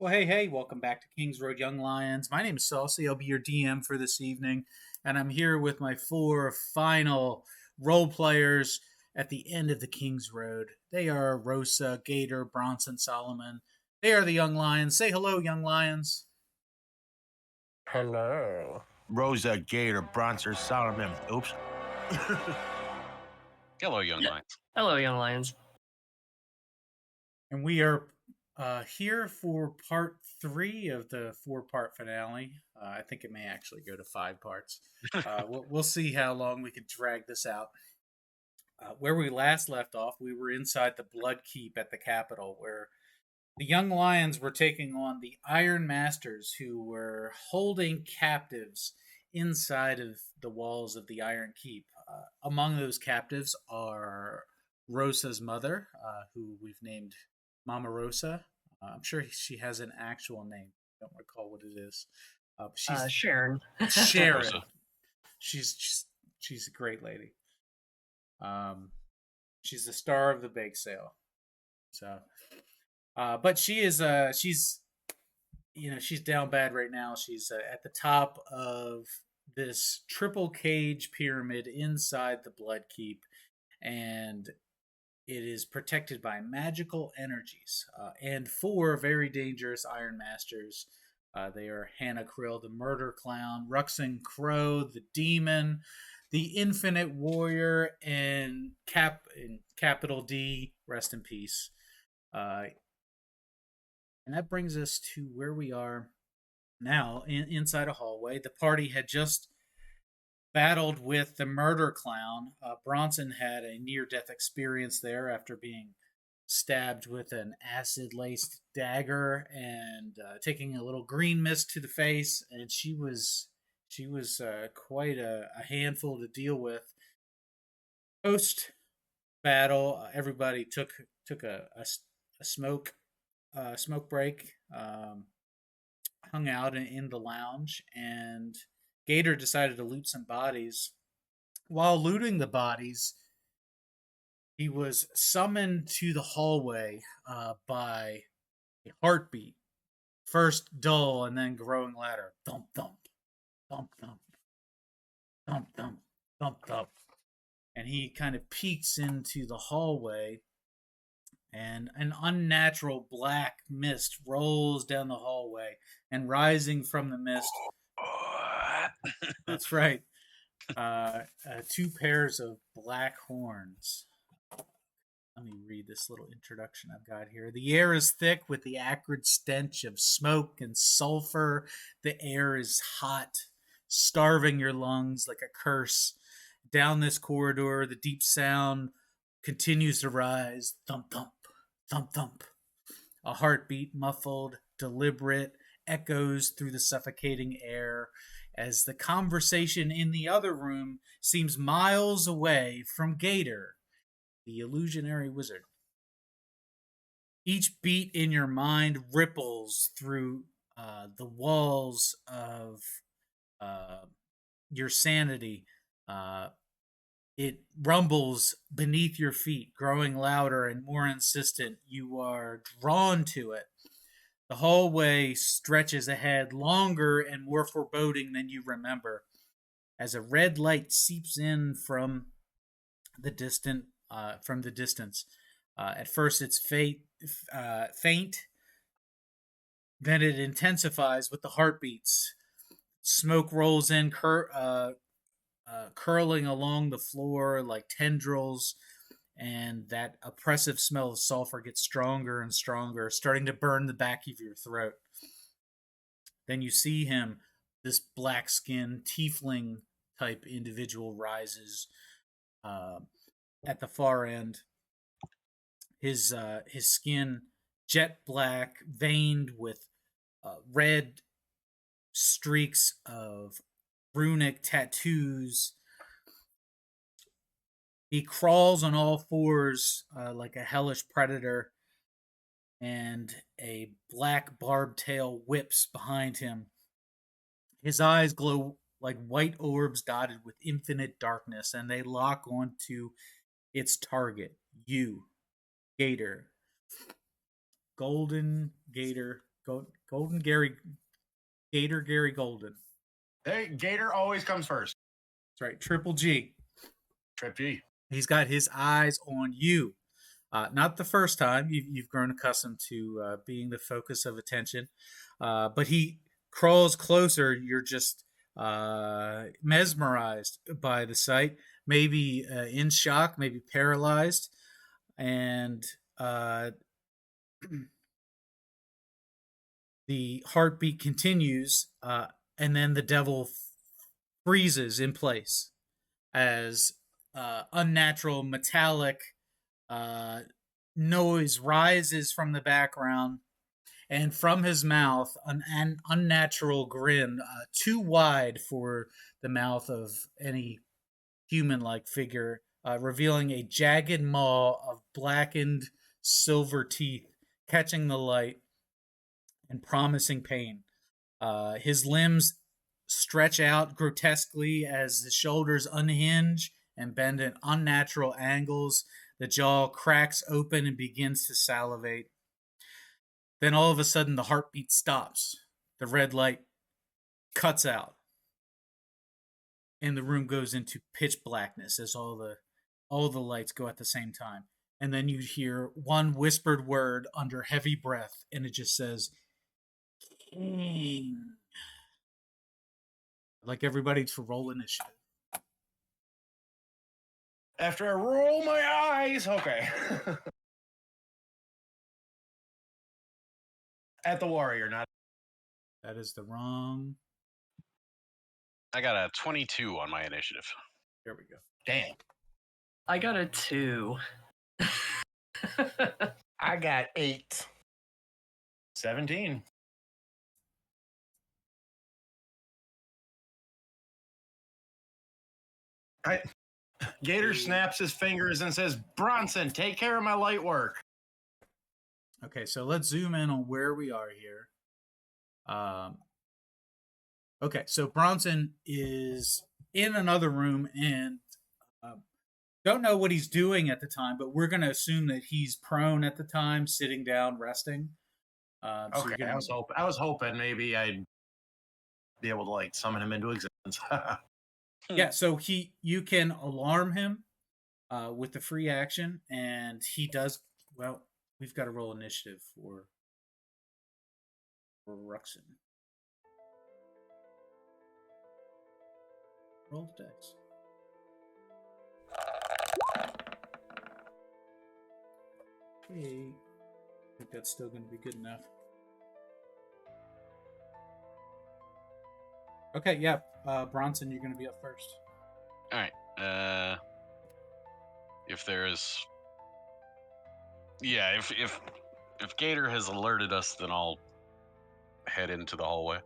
Well, hey, welcome back to Kings Road Young Lions. My name is Saucey. I'll be your DM for this evening, and I'm here with my four final role players at the end of the Kings Road. They are Rosa, Gator, Bronson, Solomon. They are the Young Lions. Say hello, Young Lions. Hello. Rosa, Gator, Bronson, Solomon. Oops. Hello, young lions. Hello, young lions. And we are here for part 3 of the 4-part finale. I think it may actually go to 5 parts. We'll see how long we can drag this out. Where we last left off, we were inside the Blood Keep at the Capitol, where the Young Lions were taking on the Iron Masters, who were holding captives inside of the walls of the Iron Keep. Among those captives are Rosa's mother, who we've named Mama Rosa. I'm sure she has an actual name. I don't recall what it is. She's Sharon. Sharon. Rosa. She's a great lady. She's the star of the bake sale. So, but she's down bad right now. She's at the top of this triple cage pyramid inside the Blood Keep, and it is protected by magical energies and 4 very dangerous Iron Masters. They are Hannah KRYL, the Murder Clown, Ruxin Crow, the Demon, the Infinite Warrior, and Capital D, rest in peace. And that brings us to where we are now, inside a hallway. The party had just battled with the Murder Clown. Bronson had a near-death experience there after being stabbed with an acid-laced dagger and taking a little green mist to the face, and she was quite a handful to deal with. Post battle, everybody took a smoke break, hung out in the lounge, and Gator decided to loot some bodies. While looting the bodies, he was summoned to the hallway by a heartbeat. First dull and then growing louder. Thump, thump, thump, thump, thump, thump, thump, thump. And he kind of peeks into the hallway, and an unnatural black mist rolls down the hallway, and rising from the mist, that's right, 2 pairs of black horns. Let me read this little introduction I've got here. The air is thick with the acrid stench of smoke and sulfur. The air is hot, starving your lungs like a curse. Down this corridor, the deep sound continues to rise. Thump, thump, thump, thump. A heartbeat, muffled, deliberate, echoes through the suffocating air as the conversation in the other room seems miles away from Gator, the illusionary wizard. Each beat in your mind ripples through the walls of your sanity. It rumbles beneath your feet, growing louder and more insistent. You are drawn to it. The hallway stretches ahead, longer and more foreboding than you remember, as a red light seeps in from the distance. At first, it's faint, then it intensifies with the heartbeats. Smoke rolls in, curling along the floor like tendrils, and that oppressive smell of sulfur gets stronger and stronger, starting to burn the back of your throat. Then you see him, this black-skinned tiefling type individual rises at the far end. His skin jet black, veined with red streaks of runic tattoos. He crawls on all 4s like a hellish predator, and a black barbed tail whips behind him. His eyes glow like white orbs dotted with infinite darkness, and they lock onto its target, you, Gator. Golden Gator, Golden Gary, Gator Gary Golden. Hey, Gator always comes first. That's right, Triple G. Trip G. He's got his eyes on you. Not the first time. You've grown accustomed to being the focus of attention. But he crawls closer. You're just mesmerized by the sight, maybe in shock, maybe paralyzed. And the heartbeat continues, and then the devil freezes in place as unnatural metallic noise rises from the background, and from his mouth an unnatural grin, too wide for the mouth of any human-like figure, revealing a jagged maw of blackened silver teeth catching the light and promising pain. His limbs stretch out grotesquely as the shoulders unhinge and bend at unnatural angles. The jaw cracks open and begins to salivate. Then all of a sudden the heartbeat stops. The red light cuts out. And the room goes into pitch blackness as all the lights go at the same time. And then you hear one whispered word under heavy breath, and it just says, King. I'd like everybody to roll initiative. After I roll my eyes, okay. At the warrior, not. That is the wrong. I got a 22 on my initiative. There we go. Damn. I got a 2. I got 8. 17. Gator snaps his fingers and says, Bronson, take care of my light work. Okay, so let's zoom in on where we are here. Okay, so Bronson is in another room and don't know what he's doing at the time, but we're going to assume that he's prone at the time, sitting down, resting. So okay, gonna... I was hoping maybe I'd be able to like summon him into existence. Yeah, so you can alarm him with the free action, and he does. Well, we've got to roll initiative for Ruxin. Roll the dice. Okay, I think that's still going to be good enough. Okay, yeah, Bronson, you're going to be up first. All right. If there's, yeah, if Gator has alerted us, then I'll head into the hallway.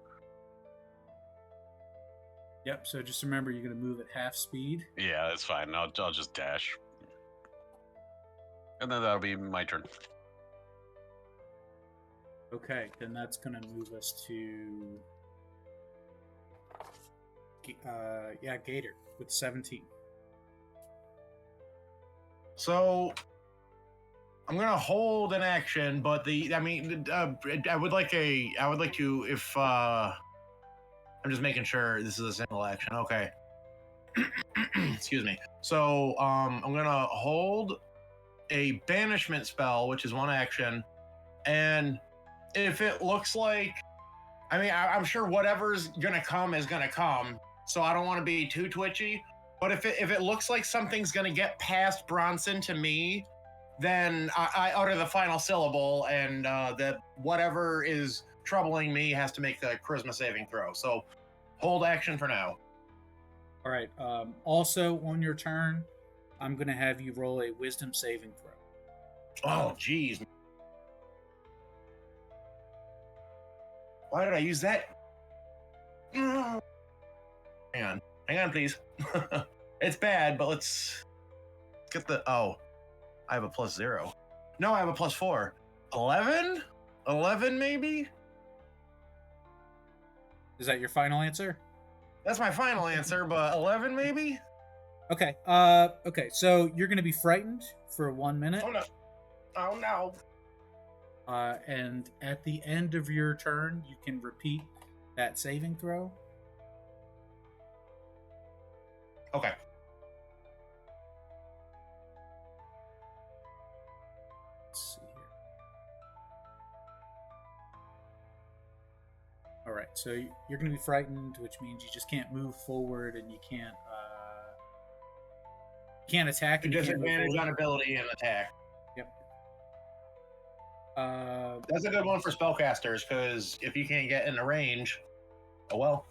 Yep. So just remember, you're going to move at half speed. Yeah, that's fine. I'll just dash, and then that'll be my turn. Okay, then that's going to move us to. Gator with 17. So I'm gonna hold an action, but I would like to, if I'm just making sure this is a single action. Okay. Excuse me. So I'm gonna hold a banishment spell, which is one action, and if it looks like, I'm sure whatever's gonna come is gonna come. So I don't want to be too twitchy, but if it looks like something's gonna get past Bronson to me, then I utter the final syllable, and that whatever is troubling me has to make a charisma saving throw. So hold action for now. All right. Also on your turn, I'm gonna have you roll a wisdom saving throw. Oh, geez. Why did I use that? Hang on, please. It's bad, but let's get the. Oh, I have a +0. No, I have a +4. 11? 11, maybe? Is that your final answer? That's my final answer, but 11, maybe? Okay. Okay. So you're going to be frightened for 1 minute. Oh no! Oh no! And at the end of your turn, you can repeat that saving throw. Okay. Let's see here. All right, so you're going to be frightened, which means you just can't move forward, and you can't attack. And Disadvantage on ability and attack. Yep. That's a good one for spellcasters, because if you can't get in the range, oh well.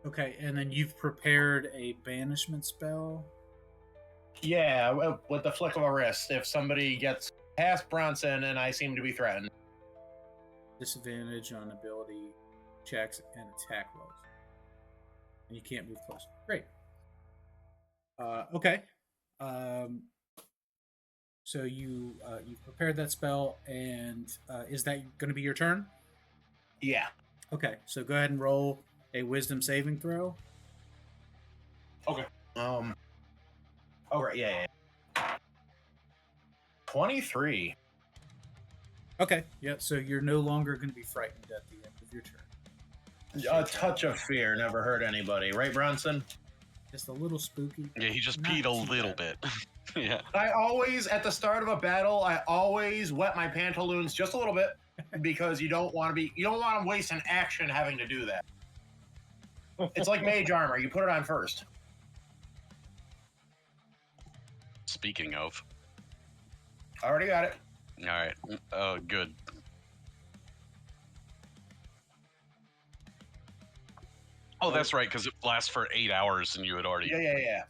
Okay, and then you've prepared a banishment spell. Yeah, with the flick of a wrist, if somebody gets past Bronson and I seem to be threatened. Disadvantage on ability checks and attack rolls. And you can't move closer. Great. Okay. So you've prepared that spell, and is that going to be your turn? Yeah. Okay, so go ahead and roll a wisdom saving throw. Okay. Oh, right. Yeah. 23. Okay, yeah, so you're no longer going to be frightened at the end of your turn. A touch of fear never hurt anybody, right, Bronson? Just a little spooky. Yeah, he just Not peed a too little bad. bit. Yeah. I always, at the start of a battle, I always wet my pantaloons just a little bit because you don't want to waste an action having to do that. It's like mage armor. You put it on first. Speaking of. I already got it. All right. Oh, good. Oh, that's right, because it lasts for 8 hours, and you had already Yeah.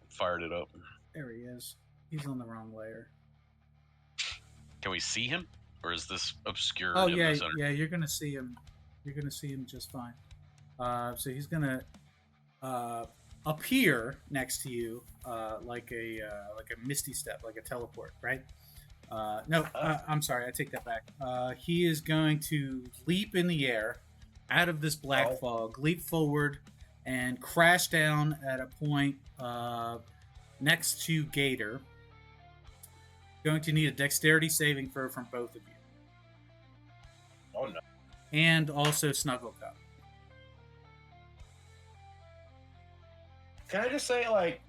fired it up. There he is. He's on the wrong layer. Can we see him, or is this obscured? Oh in yeah, the center? yeah. You're gonna see him. You're gonna see him just fine. So he's gonna appear next to you, like a misty step, like a teleport, right? No, I'm sorry. I take that back. He is going to leap in the air out of this black fog, leap forward, and crash down at a point next to Gator. Going to need a dexterity saving throw from both of you. Oh no. And also Snuggle Cup. Can I just say, like,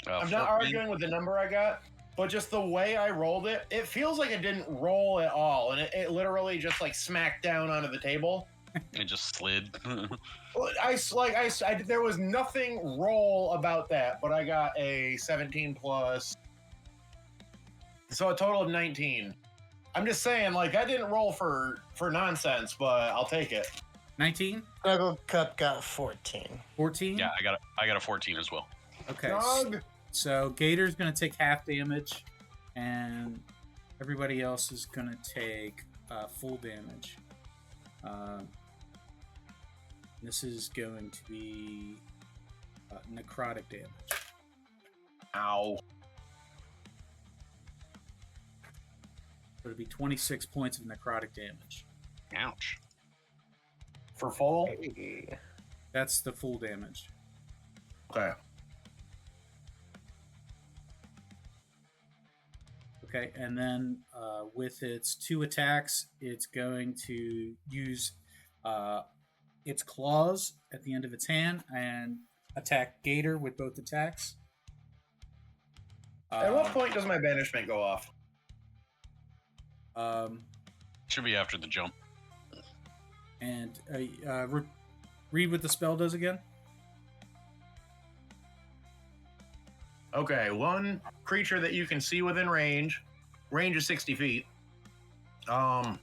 I'm not 14? arguing with the number I got, but just the way I rolled it, it feels like it didn't roll at all, and it literally just like smacked down onto the table. It just slid. There was nothing roll about that, but I got a 17 plus, so a total of 19. I'm just saying, like, I didn't roll for nonsense, but I'll take it. 19? Snuggle Cup got 14. 14? Yeah, I got a 14 as well. Okay. Snug. So Gator's going to take half damage, and everybody else is going to take full damage. This is going to be necrotic damage. Ow. So it'll be 26 points of necrotic damage. Ouch. For full? Hey. That's the full damage. Okay. Okay, and then with its 2 attacks, it's going to use its claws at the end of its hand and attack Gator with both attacks. At what point does my banishment go off? Should be after the jump. And read what the spell does again. Okay, one creature that you can see within range. Range is 60 feet. I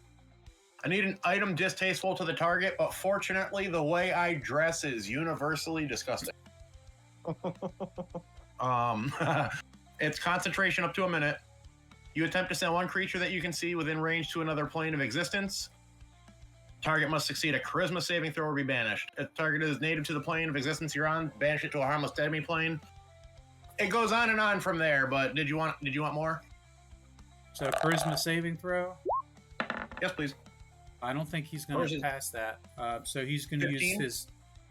need an item distasteful to the target, but fortunately, the way I dress is universally disgusting. It's concentration up to a minute. You attempt to send one creature that you can see within range to another plane of existence. Target must succeed a charisma saving throw or be banished. If the target is native to the plane of existence you're on, banish it to a harmless enemy plane. It goes on and on from there, but did you want more? So charisma saving throw. Yes, please. I don't think he's going to pass that. So he's going to use 15? his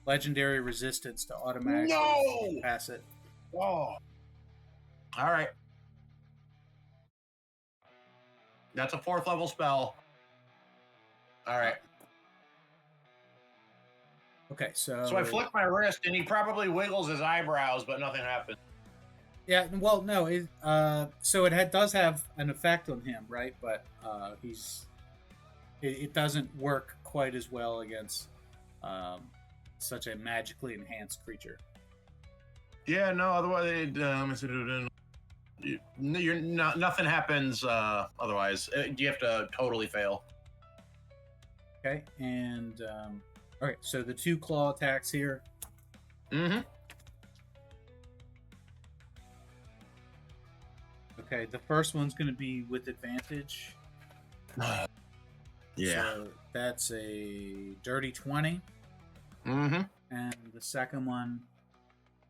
legendary resistance to automatically No! pass it. Oh. All right. That's a 4th level spell. All right. Okay, so So I flick my wrist, and he probably wiggles his eyebrows, but nothing happens. yeah, well, no, so it does have an effect on him, right? But it doesn't work quite as well against such a magically enhanced creature. Yeah, no. Otherwise, you're not. Nothing happens. Otherwise, you have to totally fail. Okay, and all right, so the 2 claw attacks here. Mm-hmm. Okay, the first one's going to be with advantage. Yeah. So that's a dirty 20. Mm-hmm. And the second one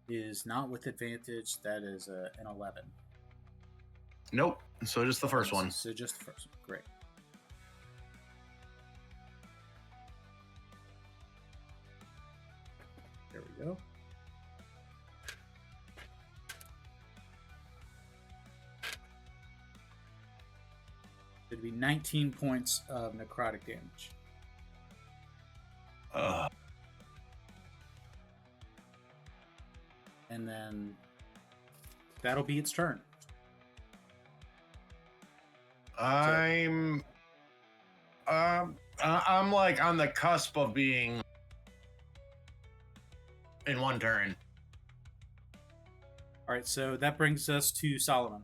is not with advantage. That is an 11. Nope. So just the first one. So just the first one. Great. There we go. It'd be 19 points of necrotic damage. And then that'll be its turn. I'm like on the cusp of being in one turn. All right, so that brings us to Solomon.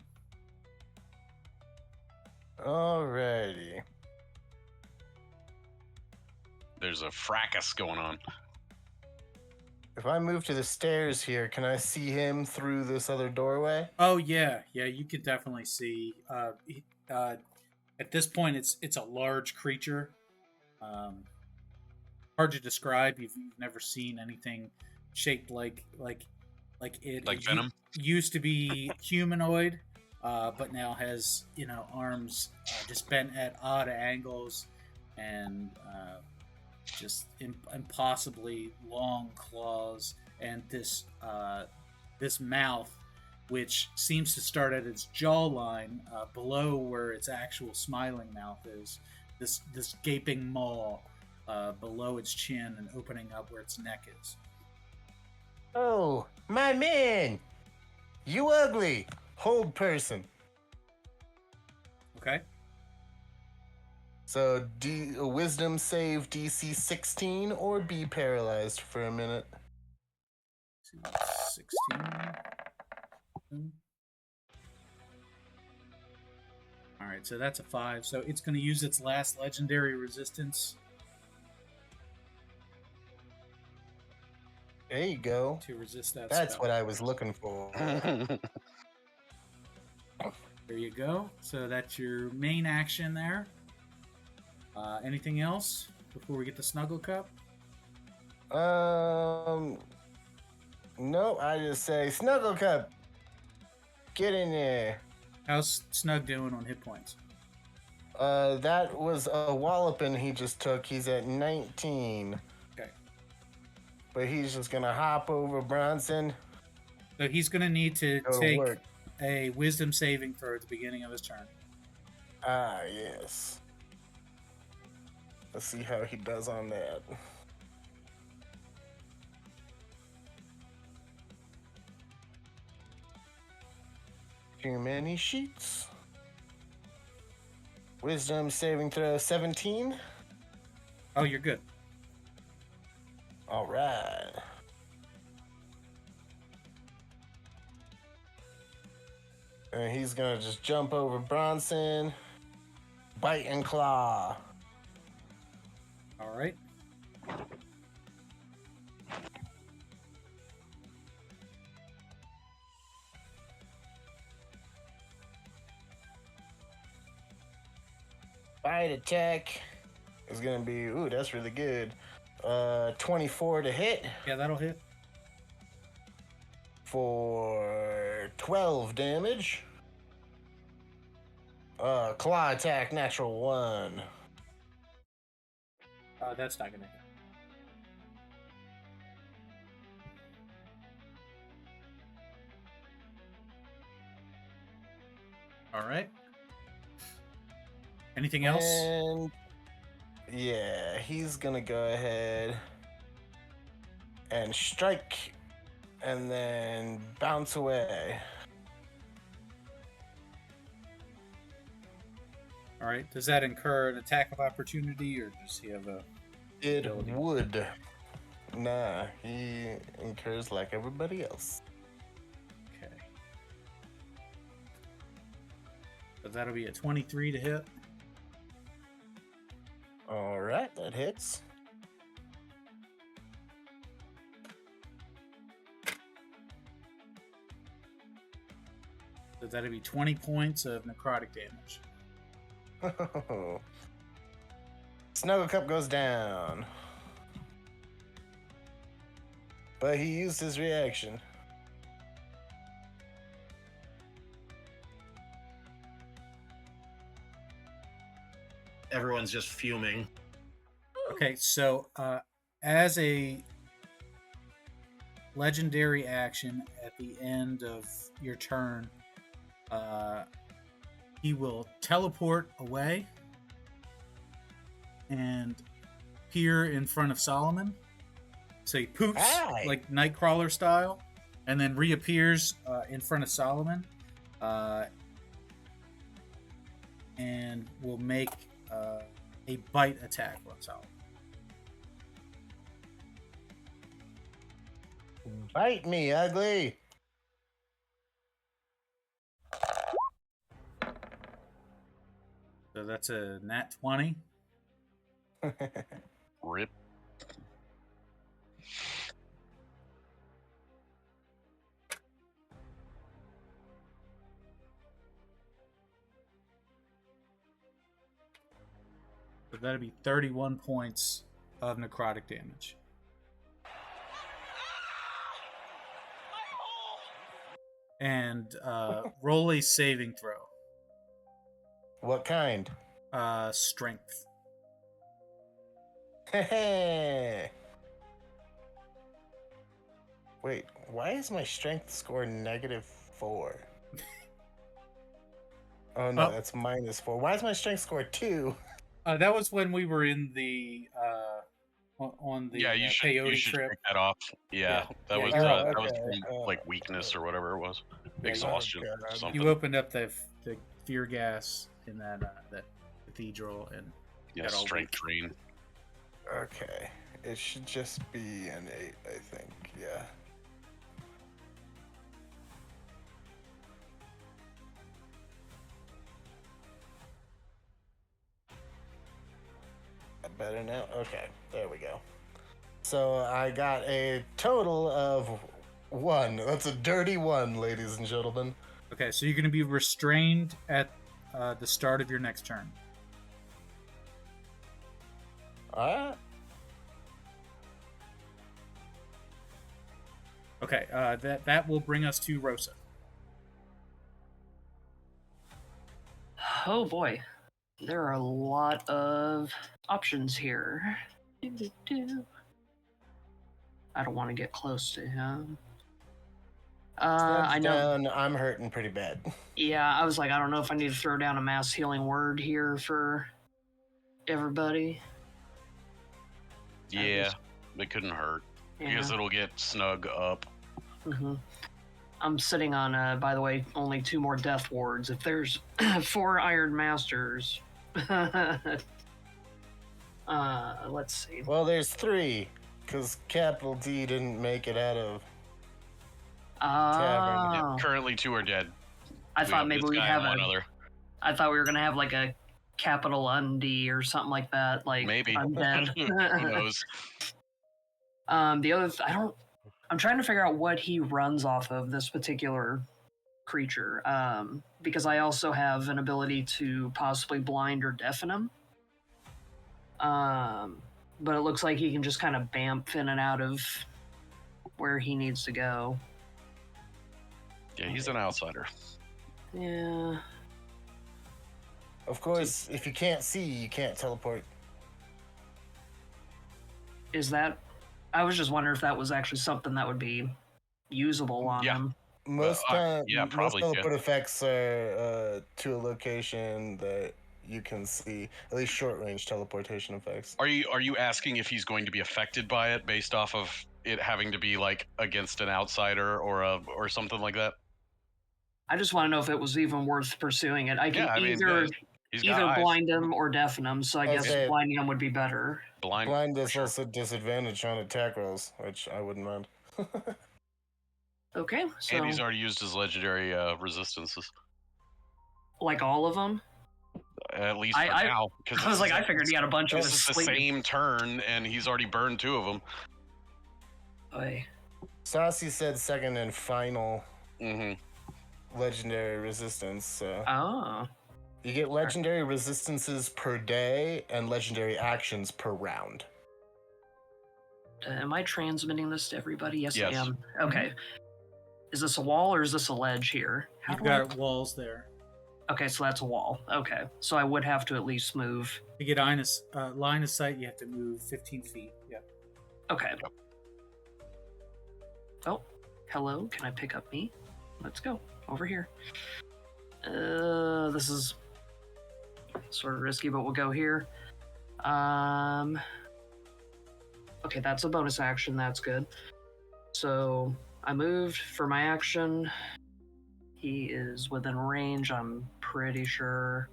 Alrighty. There's a fracas going on. If I move to the stairs here, can I see him through this other doorway? Oh yeah, you can definitely see. At this point, it's a large creature. Hard to describe. You've never seen anything shaped like it. Like It Venom? used to be humanoid, but now has arms just bent at odd angles and just impossibly long claws, and this mouth, which seems to start at its jawline, below where its actual smiling mouth is. This gaping maw below its chin and opening up where its neck is. Oh, my man! You ugly! Hold person. Okay. So, a wisdom save DC 16 or be paralyzed for a minute. 16. All right, so that's a 5. So it's going to use its last legendary resistance There you go. to resist that That's spell. what I was looking for. There you go. So that's your main action there. Anything else before we get to Snuggle Cup? No, I just say, Snuggle Cup, get in there. How's Snug doing on hit points? That was a walloping he just took. He's at 19. Okay. But he's just gonna hop over Bronson. So he's going to need to Go to take work. a wisdom saving throw at the beginning of his turn. Ah, yes. Let's see how he does on that. Too many sheets. Wisdom saving throw 17. Oh, you're good. All right. And he's gonna just jump over Bronson, bite and claw. All right. Bite attack is gonna be, ooh, that's really good. 24 to hit Yeah, that'll hit. for 12 damage. Claw attack, natural 1. That's not going to hit. All right. Anything else? And yeah, he's gonna go ahead and strike and then bounce away. All right. Does that incur an attack of opportunity, or does he have a? It Ability. would. Nah, he incurs like everybody else. Okay. So that'll be a 23 to hit. All right, that hits. So that'll be 20 points of necrotic damage. Snuggle Cup goes down. But he used his reaction. Everyone's just fuming. Okay, so as a legendary action at the end of your turn, he will teleport away and appear in front of Solomon. So he poops like Nightcrawler style, and then reappears in front of Solomon, and will make a bite attack on Solomon. Bite me, ugly. So that's a nat 20. Rip. So that'd be 31 points of necrotic damage. And roll a saving throw. What kind? Strength. Wait, why is my strength score -4? Oh no, that's -4. Why is my strength score 2? That was when we were in the on the You peyote should trip. take that off. Yeah, that was okay. from, like weakness or whatever it was, exhaustion. God. Something. You opened up the fear gas in that cathedral and got all strength weak. drain. Okay, it should just be an 8, I think. Yeah. Better now? Okay, there we go. So I got a total of 1. That's a dirty 1, ladies and gentlemen. Okay, so you're going to be restrained at the start of your next turn. Alright. Okay, that will bring us to Rosa. Oh boy. There are a lot of options here. I don't want to get close to him. I know. Down, I'm hurting pretty bad. Yeah, I was like, I don't know if I need to throw down a mass healing word here for everybody. Yeah, it couldn't hurt because it'll get snug up. Mm-hmm. I'm sitting on, by the way, only 2 more death wards. If there's 4 Iron Masters, let's see. Well, there's 3, because Capital D didn't make it out of Tavern. Yeah, currently 2 are dead. I thought maybe we'd have another. I thought we were gonna have like a capital Undie or something like that. Like Maybe. undead. Who knows? The other, I'm trying to figure out what he runs off of, this particular creature, because I also have an ability to possibly blind or deafen him. But it looks like he can just kind of bamf in and out of where he needs to go. Yeah, he's an outsider. Yeah. Of course, if you can't see, you can't teleport. Is that... I was just wondering if that was actually something that would be usable on him. Most probably, teleport effects are to a location that you can see at least short range teleportation effects. Are you asking if he's going to be affected by it based off of it having to be like against an outsider or something like that? I just want to know if it was even worth pursuing it. I can he's got either eyes. blind him or deafen him, so I guess Okay. blinding him would be better. Blind is for sure. also disadvantage on attack rolls, which I wouldn't mind. Okay, so And he's already used his legendary resistances, like all of them. at least for now. I was like, I figured he had a bunch of This is the same turn, and he's already burned 2 of them. Oy. Saucey said second and final Mm-hmm. legendary resistance. So Oh. you get legendary resistances per day and legendary actions per round. Am I transmitting this to everybody? Yes, Yes. I am. Okay. Is this a wall or is this a ledge here? You've got walls there. Okay, so that's a wall. Okay, so I would have to at least move. To get line of sight, you have to move 15 feet. Yeah. Okay. Oh, hello. Can I pick up me? Let's go over here. This is sort of risky, but we'll go here. Okay, that's a bonus action. That's good. So I moved for my action. He is within range, I'm pretty sure.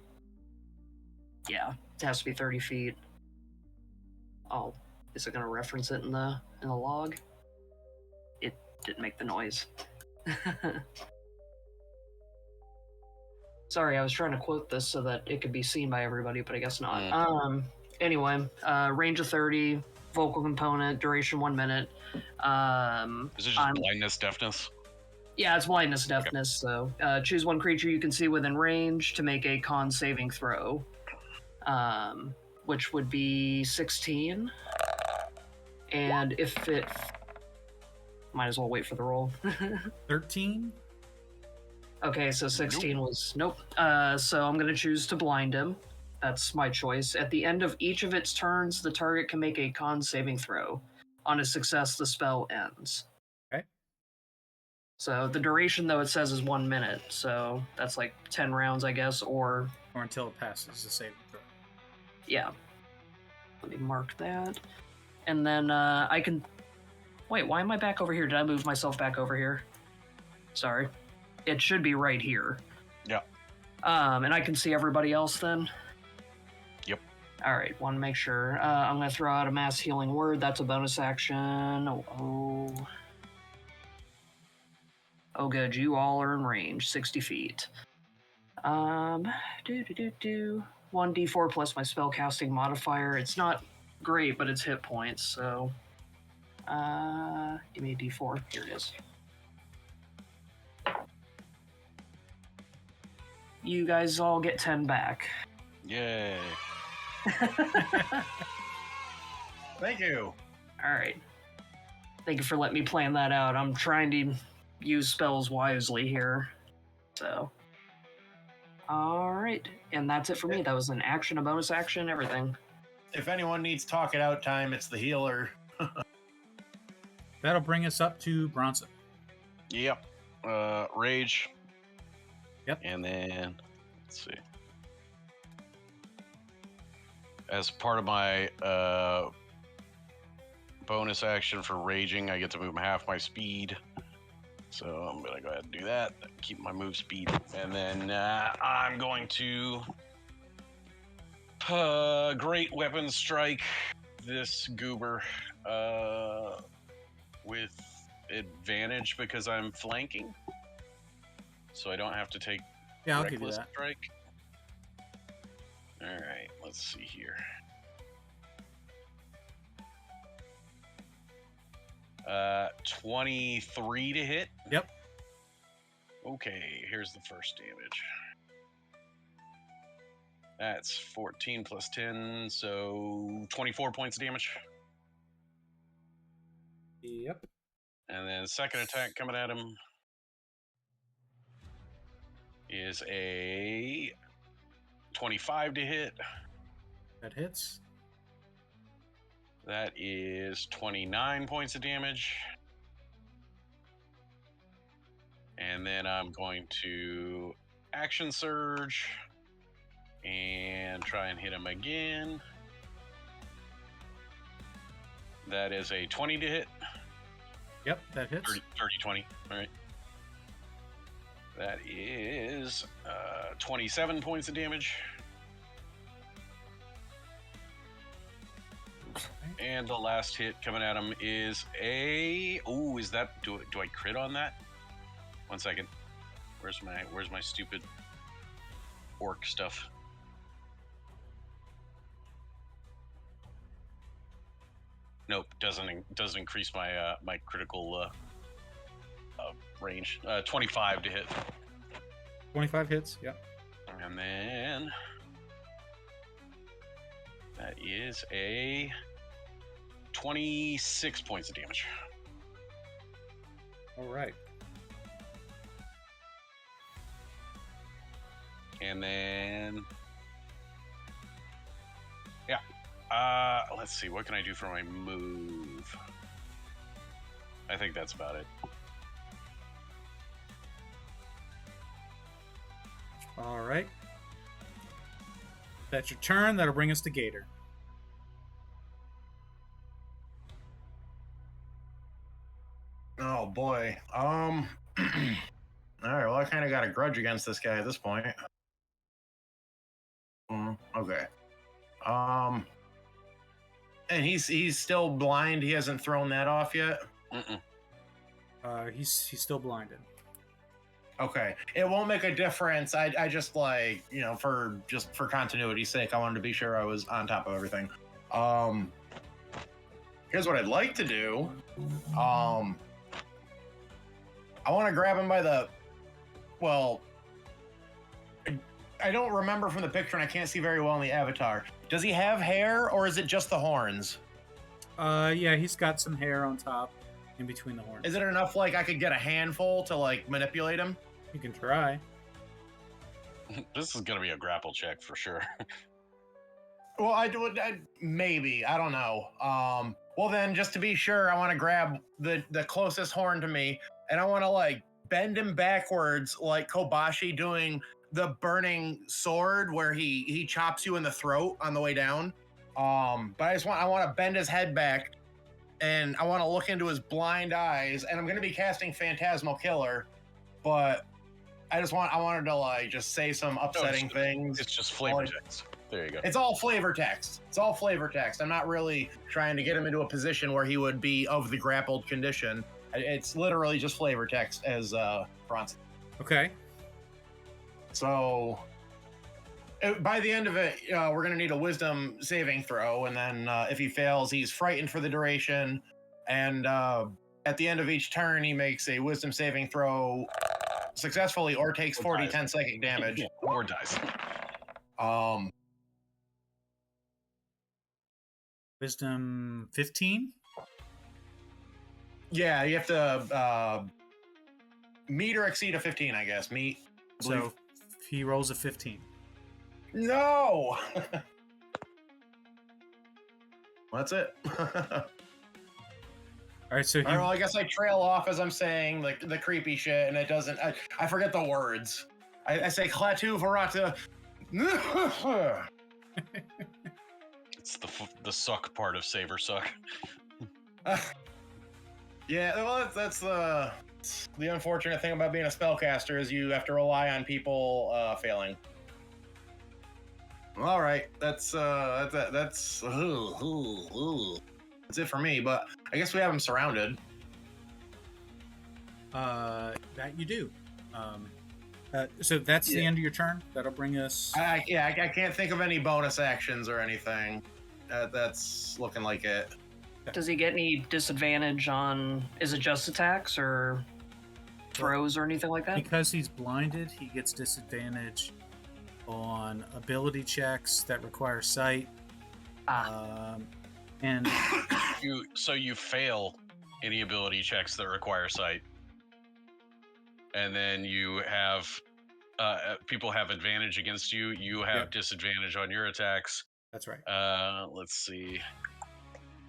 Yeah, it has to be 30 feet. Oh, is it going to reference it in the log? It didn't make the noise. Sorry, I was trying to quote this so that it could be seen by everybody, but I guess not. Anyway, range of 30, vocal component, duration 1 minute. Is it just blindness, deafness? Yeah, it's blindness, deafness. Okay. So choose one creature you can see within range to make a con saving throw, which would be 16. And if it... Might as well wait for the roll. 13? Okay, so 16 was... Nope. So I'm going to choose to blind him. That's my choice. At the end of each of its turns, the target can make a con saving throw. On a success, the spell ends. Okay. So the duration, though, it says is 1 minute. So that's like 10 rounds, I guess, or until it passes the saving throw. Yeah. Let me mark that. And then I can... Wait, why am I back over here? Did I move myself back over here? Sorry. It should be right here. Yeah. And I can see everybody else then? Yep. All right, want to make sure. I'm going to throw out a mass healing word. That's a bonus action. Oh, good. You all are in range, 60 feet. 1d4 plus my spellcasting modifier. It's not great, but it's hit points, so... give me a d4. Here it is. You guys all get 10 back. Yay. Thank you. All right. Thank you for letting me plan that out. I'm trying to use spells wisely here. So. All right. And that's it for me. That was an action, a bonus action, everything. If anyone needs talk it out time, it's the healer. That'll bring us up to Bronson. Yep. Rage. Yep. And then, let's see. As part of my bonus action for raging, I get to move half my speed. So I'm going to go ahead and do that. Keep my move speed. And then I'm going to great weapon strike this goober with advantage because I'm flanking. So I don't have to take I'll give you reckless that. strike. All right, let's see here. 23 to hit. Yep. Okay, here's the first damage. That's 14 plus 10, so 24 points of damage. Yep. And then second attack coming at him is a 25 to hit. That hits. That is 29 points of damage. And then I'm going to action surge And try and hit him again. That is a 20 to hit. Yep, that hits. 30, 20. All right. That is 27 points of damage. And the last hit coming at him is a... Ooh, is that... Do I crit on that? 1 second. Where's my stupid orc stuff? Nope, doesn't increase my my critical range. 25 to hit. 25 hits, yep. And then that is a 26 points of damage. All right. And then, yeah. Let's see. What can I do for my move? I think that's about it. All right. That's your turn. That'll bring us to Gator. Oh boy. All right. Well, I kind of got a grudge against this guy at this point. Okay. And he's still blind. He hasn't thrown that off yet. He's still blinded. Okay. It won't make a difference. I just like, you know, for continuity's sake, I wanted to be sure I was on top of everything. Here's what I'd like to do. I want to grab him by the, well, I don't remember from the picture and I can't see very well in the avatar. Does he have hair or is it just the horns? Yeah, he's got some hair on top in between the horns. Is it enough like I could get a handful to like manipulate him? You can try. This is going to be a grapple check for sure. Well, maybe. I don't know. Well, then, just to be sure, I want to grab the closest horn to me, and I want to, like, bend him backwards like Kobashi doing the burning sword where he chops you in the throat on the way down. But I want to bend his head back, and I want to look into his blind eyes, and I'm going to be casting Phantasmal Killer, but I wanted to, like, just say some upsetting things. It's just flavor text. There you go. It's all flavor text. It's all flavor text. I'm not really trying to get him into a position where he would be of the grappled condition. It's literally just flavor text as Bronson. Okay. So by the end of it, we're going to need a wisdom saving throw. And then if he fails, he's frightened for the duration. And at the end of each turn, he makes a wisdom saving throw successfully or takes 10 psychic damage. Or dies. Wisdom 15? Yeah, you have to meet or exceed a 15, I guess. Meet. So if he rolls a 15. No! That's it. All right, so well, I guess I trail off as I'm saying the creepy shit, and it doesn't. I forget the words. I say Klaatu Varata. It's the suck part of Saver Suck. Yeah, well, that's the unfortunate thing about being a spellcaster is you have to rely on people failing. All right, that's it for me. But I guess we have him surrounded. That you do. So that's the end of your turn. That'll bring us. I can't think of any bonus actions or anything. That's looking like it. Does he get any disadvantage on? Is it just attacks or throws or anything like that? Because he's blinded, he gets disadvantage on ability checks that require sight. And you fail any ability checks that require sight, and then you have people have advantage against you. You have disadvantage on your attacks. That's right. Let's see.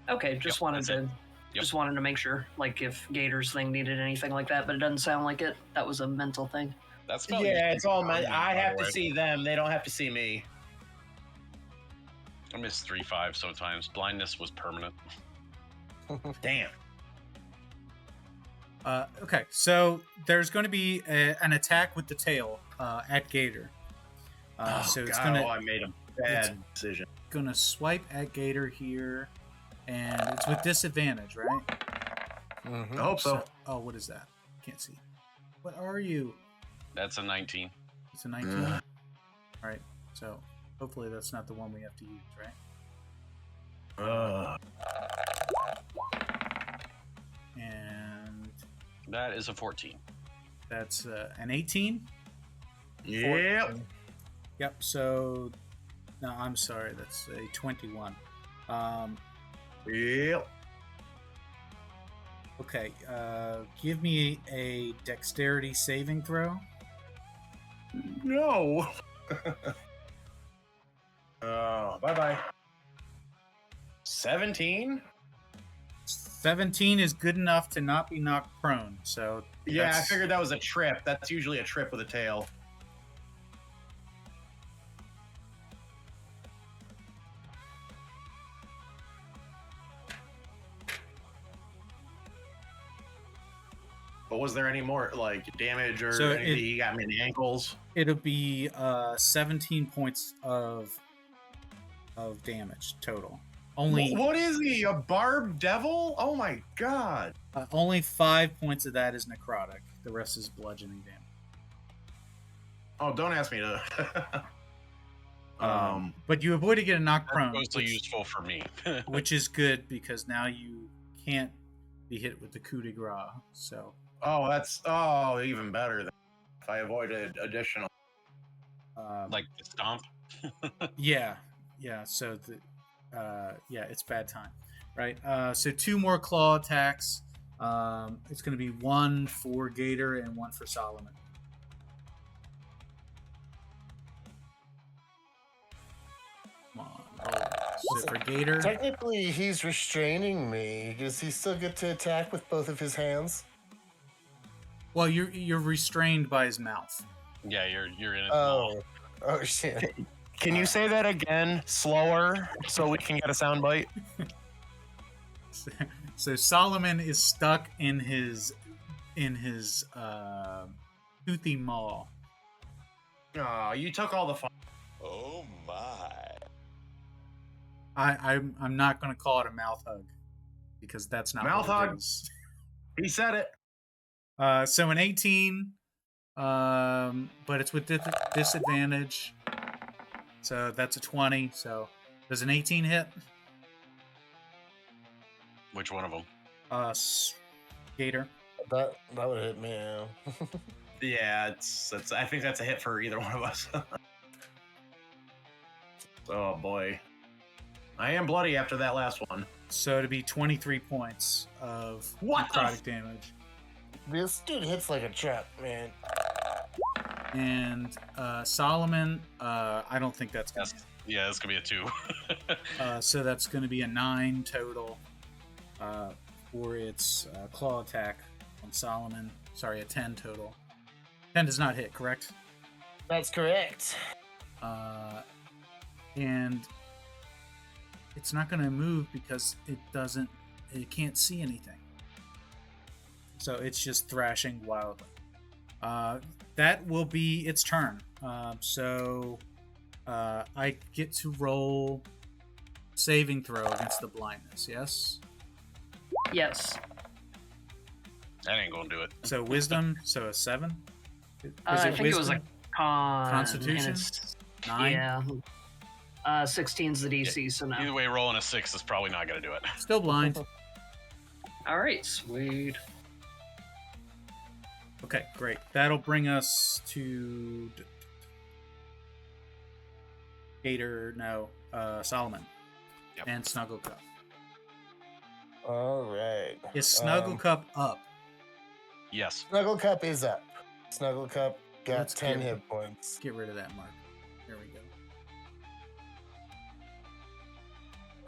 Okay, just wanted to make sure, like if Gator's thing needed anything like that, but it doesn't sound like it. That was a mental thing. That's it's all meant. I have to see them. They don't have to see me. I missed 3-5 sometimes. Blindness was permanent. Damn. Okay, so there's going to be an attack with the tail at Gator. So it's gonna. I made a bad decision. Gonna swipe at Gator here, and it's with disadvantage, right? I hope so. Oh, what is that? Can't see. What are you? That's a 19. It's a 19. All right. So hopefully that's not the one we have to use, right? And That is a 14. that's an 18. Yep. Yep. So no, I'm sorry. That's a 21. Yep. Okay. Give me a dexterity saving throw. No. Bye-bye. 17? 17 is good enough to not be knocked prone. So Yeah, I that's- figured that was a trip. That's usually a trip with a tail. But was there any more like damage or So anything? He got me in the ankles? It'll be 17 points of damage total. Only What is he? A barbed devil? Oh my god. only 5 points of that is necrotic. The rest is bludgeoning damage. Oh, don't ask me to. But you avoided getting knocked That's prone, mostly useful for me. which is good because now you can't be hit with the coup de grace. So that's even better than if I avoided additional. Like the stomp. yeah. So it's bad time, right? So 2 more claw attacks. It's going to be 1 for Gator and 1 for Solomon. Come on. roll. So for Gator, Technically, he's restraining me. Does he still get to attack with both of his hands? well, you're restrained by his mouth. Yeah, you're in it. Oh shit! Can you say that again slower so we can get a soundbite? So Solomon is stuck in his toothy maw. Oh, you took all the fun. Oh my. I'm not going to call it a mouth hug because that's not Mouth what it hug. is. He said it. So an 18, but it's with disadvantage. So that's a 20. So does an 18 hit? Which one of them? Gator. That would hit me. Yeah. Yeah, it's. I think that's a hit for either one of us. Oh boy, I am bloody after that last one. So to be 23 points of What the necrotic damage. This dude hits like a trap, man. And Solomon, I don't think that's going to Yeah, that's gonna be a 2. so that's going to be a 9 total for its claw attack on Solomon. Sorry, a 10 total. 10 does not hit, correct? That's correct. And it's not going to move because it can't see anything. So it's just thrashing wildly. That will be its turn. So I get to roll saving throw against the blindness, yes? Yes. That ain't gonna do it. So wisdom, so a 7? I think it was a Constitution? and it's- 9? Yeah. 16's the DC, so no. Either way, rolling a 6 is probably not gonna do it. Still blind. All right, sweet. Okay, great. That'll bring us to Gator, Solomon. Yep. And Snugglecup. All right. Is Snugglecup up? Yes. Snugglecup is up. Snugglecup got Let's 10 get- hit points. Get rid of that mark. There we go.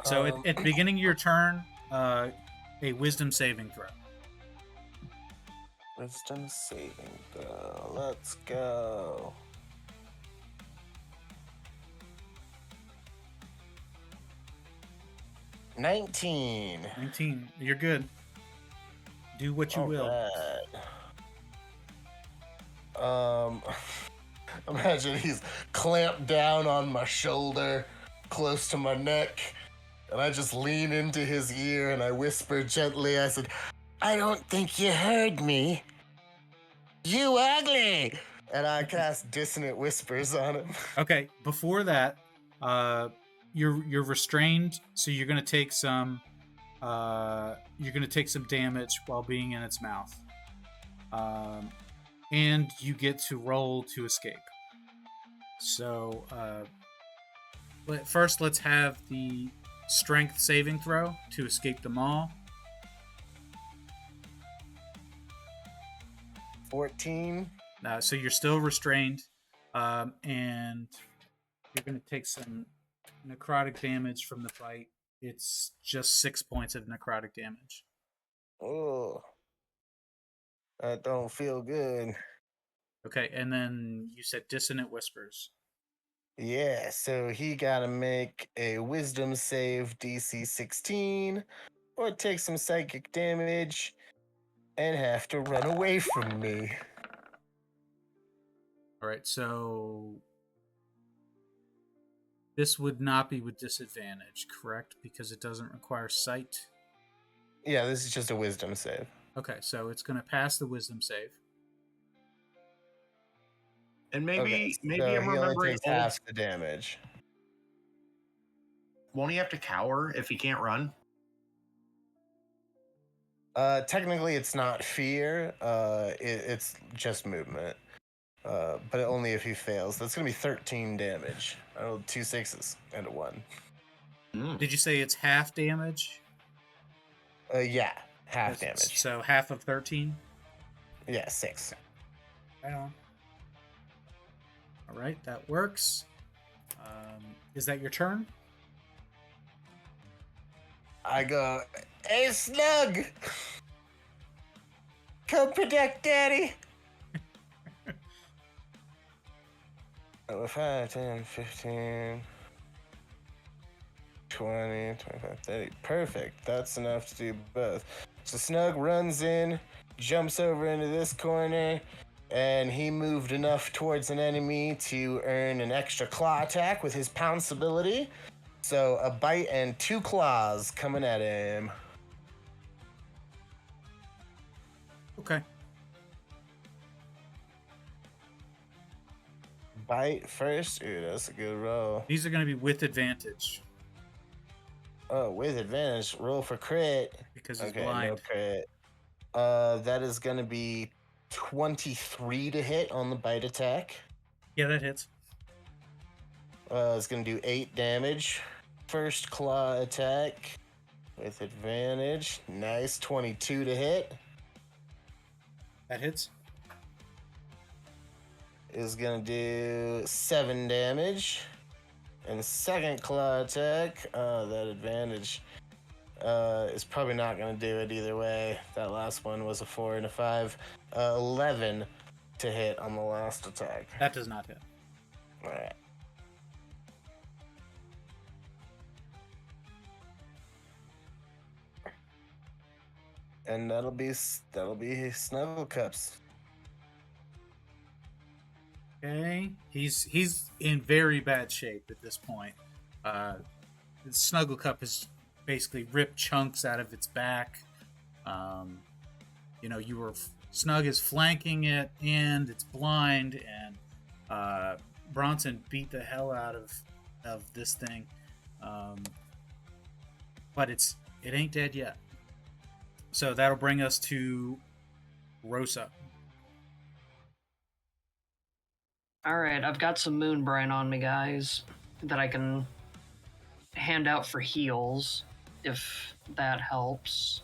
So at the beginning of your turn, a wisdom saving throw. Wisdom saving throw. Let's go. 19. 19. You're good. Do what you will. Right. Imagine he's clamped down on my shoulder, close to my neck, and I just lean into his ear and I whisper gently, I said, I don't think you heard me. You ugly! And I cast Dissonant Whispers on him. Okay, before that, you're restrained, so you're gonna take some damage while being in its mouth. And you get to roll to escape. So, first let's have the strength saving throw to escape the maw. 14. So you're still restrained, and you're going to take some necrotic damage from the fight. It's just 6 points of necrotic damage. Oh, that don't feel good. Okay, and then you said Dissonant Whispers. Yeah, so he gotta make a wisdom save DC 16, or take some psychic damage, and have to run away from me. Alright, so this would not be with disadvantage, correct? Because it doesn't require sight? Yeah, this is just a wisdom save. Okay, so it's going to pass the wisdom save. And maybe so I'm he only remembering takes half the damage. Won't he have to cower if he can't run? Technically, it's not fear. It's just movement. But only if he fails. That's gonna be 13 damage. I rolled 2 6s and a 1. Did you say it's half damage? Yeah, half damage. So half of 13? Yeah, 6. Right on. All right, that works. Is that your turn? I go, hey, Snug! Come protect Daddy! 5, 10, 15, 20, 25, 30. Perfect. That's enough to do both. So Snug runs in, jumps over into this corner, and he moved enough towards an enemy to earn an extra claw attack with his pounce ability. So a bite and 2 claws coming at him. Okay. Bite first. Ooh, that's a good roll. These are going to be with advantage. Oh, with advantage. Roll for crit. Because he's okay, blind. No crit. That is going to be 23 to hit on the bite attack. Yeah, that hits. It's going to do 8 damage. First claw attack with advantage. Nice. 22 to hit. That hits. Is going to do 7 damage. And second claw attack, that advantage is probably not going to do it either way. That last one was a 4 and a 5. 11 to hit on the last attack. That does not hit. All right. And that'll be Snuggle Cups. Okay. He's in very bad shape at this point. The Snuggle Cup has basically ripped chunks out of its back. Snug is flanking it, and it's blind, and Bronson beat the hell out of this thing. But it ain't dead yet. So that'll bring us to Rosa. All right, I've got some Moonbrine on me, guys, that I can hand out for heals, if that helps.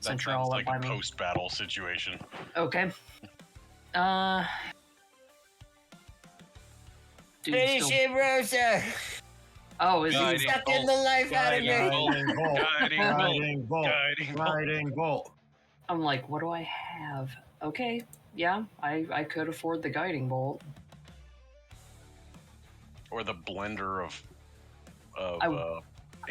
That Since you're sounds all like up a by me. post-battle situation. Okay. Dude, Finish still... him, Rosa! Oh, is Guiding he? Sucking the life out of me! Guiding bolt. Guiding bolt. Guiding bolt. Guiding bolt. I'm like, what do I have? Okay, yeah, I could afford the guiding bolt. Or the blender of I-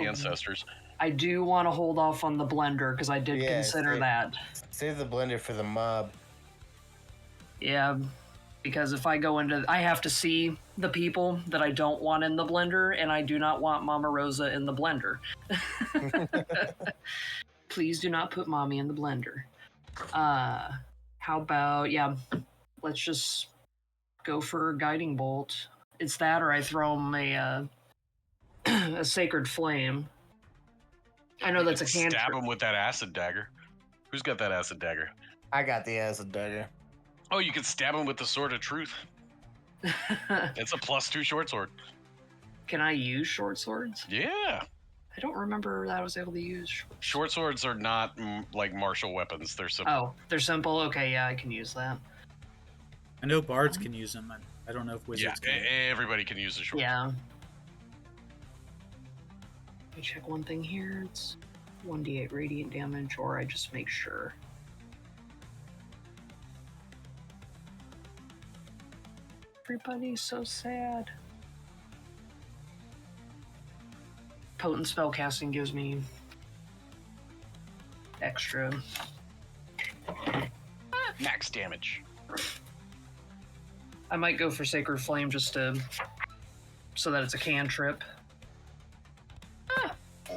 ancestors. I do want to hold off on the blender because I did consider that. Save the blender for the mob. Yeah, because if I go into, I have to see the people that I don't want in the blender, and I do not want Mama Rosa in the blender. Please do not put Mommy in the blender. How about, let's just go for a guiding bolt. It's that, or I throw him a sacred flame. I know that's a cantrip. Stab him with that acid dagger. Who's got that acid dagger? I got the acid dagger. Oh, you can stab him with the sword of truth. It's a +2 short sword. Can I use short swords? Yeah. I don't remember that I was able to use Short swords are not like martial weapons. They're simple. Oh, they're simple? Okay, yeah, I can use that. I know bards can use them. I don't know if wizards can. Everybody can use a short sword. Yeah. Let me check one thing here. It's 1d8 radiant damage, or I just make sure. Everybody's so sad. Potent spellcasting gives me extra. Max damage. I might go for Sacred Flame just to, so that it's a cantrip.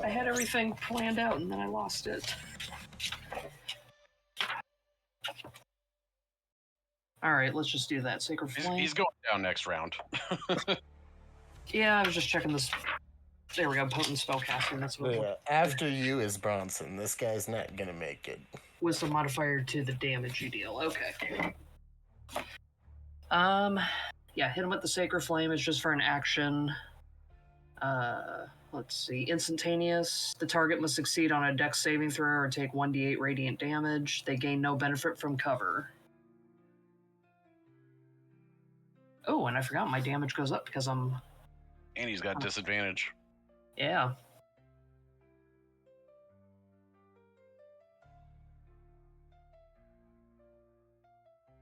I had everything planned out and then I lost it. Alright, let's just do that. Sacred Flame. He's going down next round. Yeah, I was just checking this. There we go, potent spellcasting. That's what. Yeah, after you is Bronson. This guy's not gonna make it. Wisdom modifier to the damage you deal. Okay. Yeah, hit him with the Sacred Flame. It's just for an action. Let's see. Instantaneous. The target must succeed on a dex saving throw or take 1d8 radiant damage. They gain no benefit from cover. Oh, and I forgot my damage goes up because I'm... And he's got disadvantage. Yeah.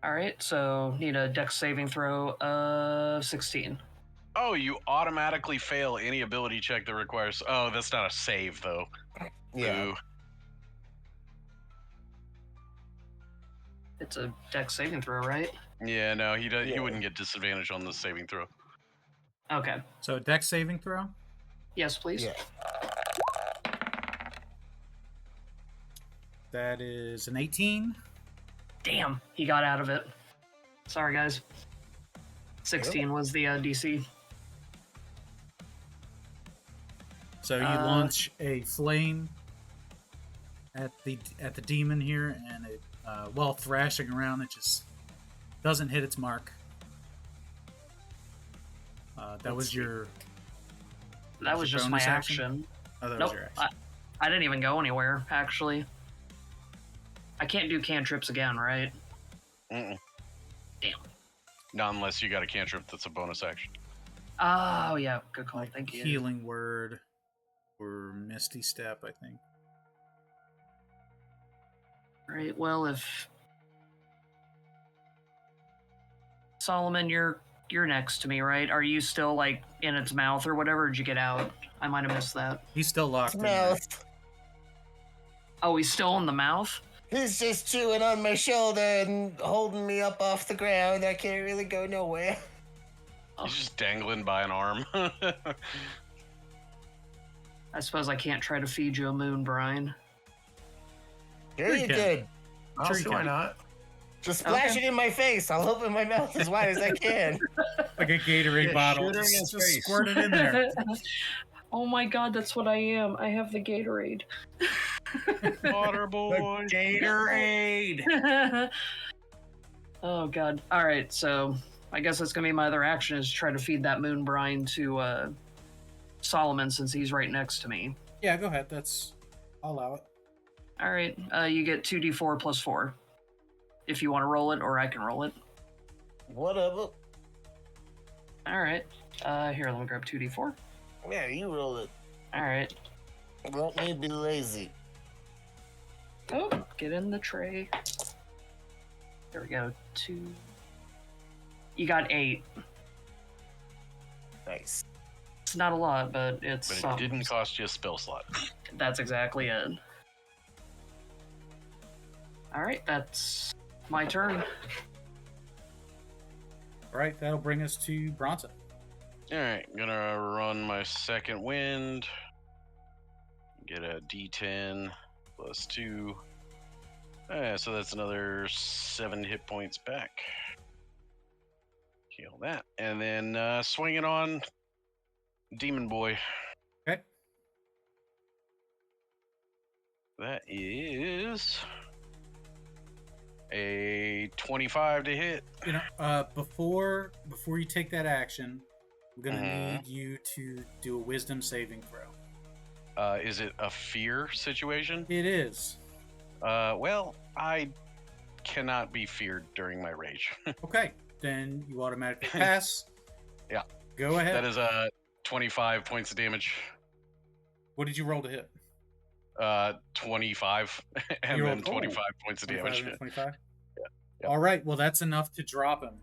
Alright, so need a dex saving throw of 16. Oh, you automatically fail any ability check that requires... Oh, that's not a save, though. Yeah. Ooh. It's a dex saving throw, right? Yeah, no, he wouldn't get disadvantage on the saving throw. Okay. So dex saving throw? Yes, please. Yeah. That is an 18. Damn, he got out of it. Sorry, guys. 16 was the DC. So you launch a flame at the demon here, and it, while thrashing around, it just doesn't hit its mark. That was your. That was just my bonus action. Oh, that Nope, was your action. I didn't even go anywhere, actually. I can't do cantrips again, right? Mm-mm. Damn. Not unless you got a cantrip that's a bonus action. Oh, yeah, good call, Like thank you. healing word or misty step, I think. Right, well, if... Solomon, you're next to me, right? Are you still, like, in its mouth or whatever, or did you get out? I might have missed that. He's still locked in there. Mouth. Oh, he's still in the mouth? He's just chewing on my shoulder and holding me up off the ground. I can't really go nowhere. He's just dangling by an arm. I suppose I can't try to feed you a moon, Brian. Sure Sure you you can. could. I'll see why not. Just splash Okay. it in my face. I'll open my mouth as wide as I can. Like a Gatorade Yeah, bottle. shoot her in Just, his just face. squirt it in there. Oh my god, that's what I am. I have the Gatorade. Water boy. Gatorade. Oh god. Alright, so I guess that's gonna be my other action is try to feed that moon brine to Solomon since he's right next to me. Yeah, go ahead. I'll allow it. Alright, you get 2d4 plus 4. If you want to roll it, or I can roll it. Whatever. Alright. Here, let me grab 2d4. Yeah, you roll it. Alright. Let me be lazy. Oh, get in the tray. There we go. 2. You got 8. Nice. It's not a lot, but it's But it some. didn't cost you a spell slot. That's exactly it. All right, that's my turn. All right, that'll bring us to Bronson. All right, gonna run my second wind. Get a D10 plus 2. So that's another 7 hit points back. Heal that. And then swing it on Demon Boy. Okay. That is a 25 to hit. You know, before you take that action, I'm gonna Mhm. need you to do a Wisdom saving throw. Is it a fear situation? It is. Well, I cannot be feared during my rage. Okay, then you automatically pass. Yeah. Go ahead. That is 25 points of damage. What did you roll to hit? 25, and You then rolled- 25 points of 25 damage. and 25? Yeah. All right, well, that's enough to drop him.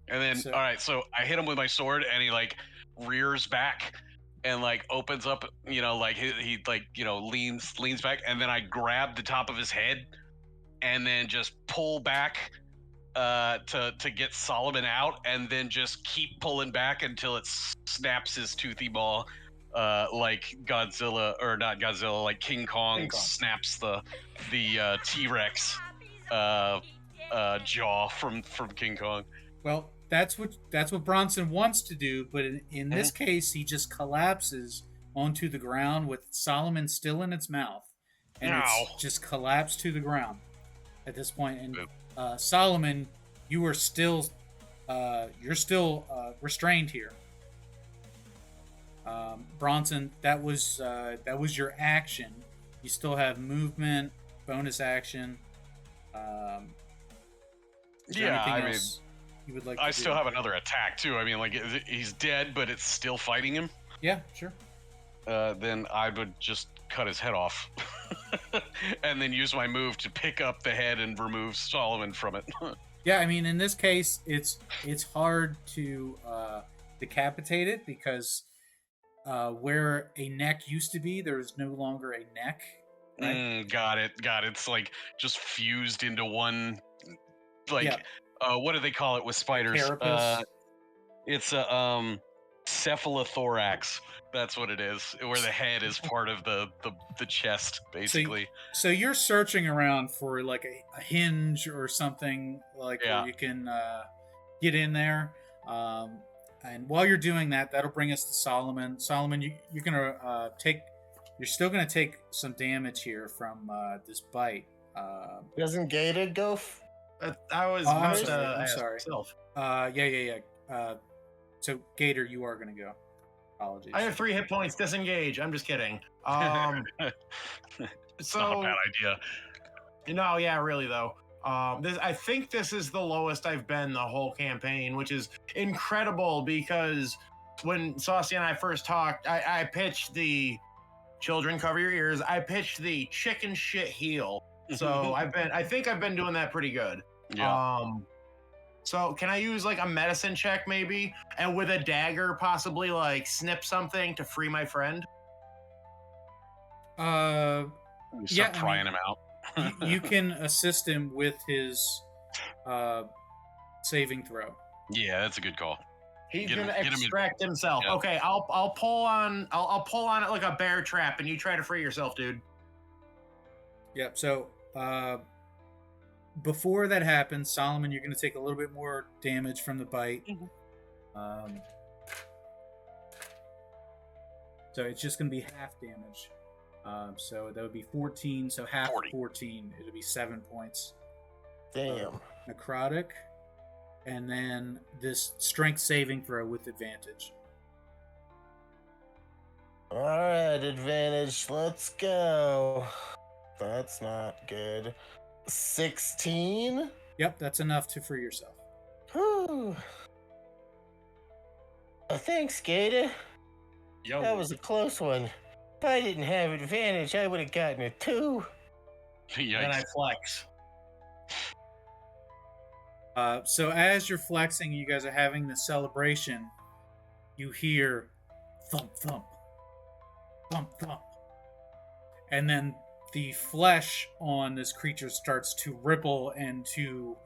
And then, So- all right, so I hit him with my sword, and he like rears back and like opens up, you know, like he like, you know, leans back, and then I grab the top of his head, and then just pull back to get Solomon out, and then just keep pulling back until it snaps his toothy maw, like Godzilla, or not Godzilla, like King Kong snaps the T-Rex jaw from King Kong. Well, that's what Bronson wants to do, but in this case, he just collapses onto the ground with Solomon still in its mouth, and it's just collapsed to the ground at this point. And Solomon, you are still restrained here. Bronson, that was your action. You still have movement, bonus action. Is there Yeah, anything I else you would like I to still do? have another attack too. I mean, like he's dead, but it's still fighting him. Yeah, sure. Then I would just cut his head off, and then use my move to pick up the head and remove Solomon from it. Yeah, I mean, in this case, it's hard to decapitate it because where a neck used to be, there is no longer a neck. Right? Got it. It's like just fused into one. Like, Yeah. What do they call it with spiders? Carapace? It's a cephalothorax. That's what it is. Where the head is part of the chest, basically. So you're searching around for like a hinge or something like where you can get in there. And while you're doing that, that'll bring us to Solomon. Solomon, you're gonna you're still gonna take some damage here from this bite. Doesn't Gator go? I was. I'm about sorry, to I'm ask sorry. myself. Yeah. So Gator, you are gonna go. Apologies. I have 3 hit points. Disengage. I'm just kidding. It's So not a bad idea. no, yeah, really though. I think this is the lowest I've been the whole campaign, which is incredible because when Saucey and I first talked, I pitched the children cover your ears. I pitched the chicken shit heal. So I think I've been doing that pretty good. Yeah. So can I use like a medicine check maybe, and with a dagger possibly like snip something to free my friend? You start prying him out. you can assist him with his saving throw. Yeah, that's a good call. He's Get him- gonna get him in- extract himself. Yeah. Okay, I'll pull on it like a bear trap, and you try to free yourself, dude. Yep. So before that happens, Solomon, you're going to take a little bit more damage from the bite. So it's just going to be half damage. So that would be 14. So half 40. 14, it'll be 7 points. Damn. Necrotic. And then this strength saving throw with advantage. All right, advantage. Let's go. That's not good. 16. Yep, that's enough to free yourself. Whew. Thanks, Gator. Yo, That was a close one. If I didn't have advantage, I would have gotten a 2. and I Yikes. flex. So as you're flexing, you guys are having the celebration. You hear thump, thump, thump, thump. And then the flesh on this creature starts to ripple and to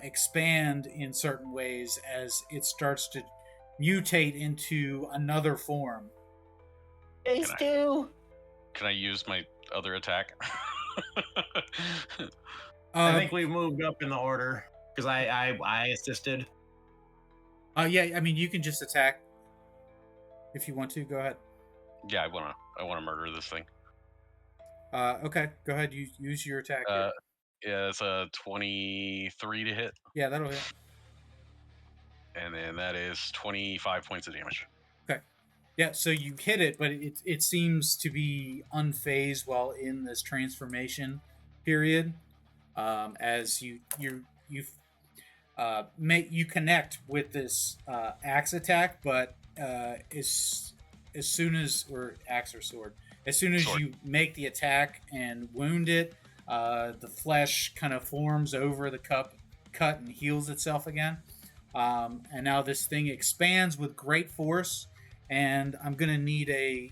expand in certain ways as it starts to mutate into another form. Can I use my other attack? I think we've moved up in the order because I assisted. Yeah, I mean, you can just attack if you want to. Go ahead. Yeah, I wanna murder this thing. Okay, go ahead. Use your attack. Yeah, it's a 23 to hit, Yeah, that'll hit. and then that is 25 points of damage. Okay. Yeah, so you hit it, but it seems to be unfazed while in this transformation period. As you connect with this axe attack, but as soon as you make the attack and wound it, the flesh kind of forms over the cut and heals itself again. And now this thing expands with great force, and I'm going to need a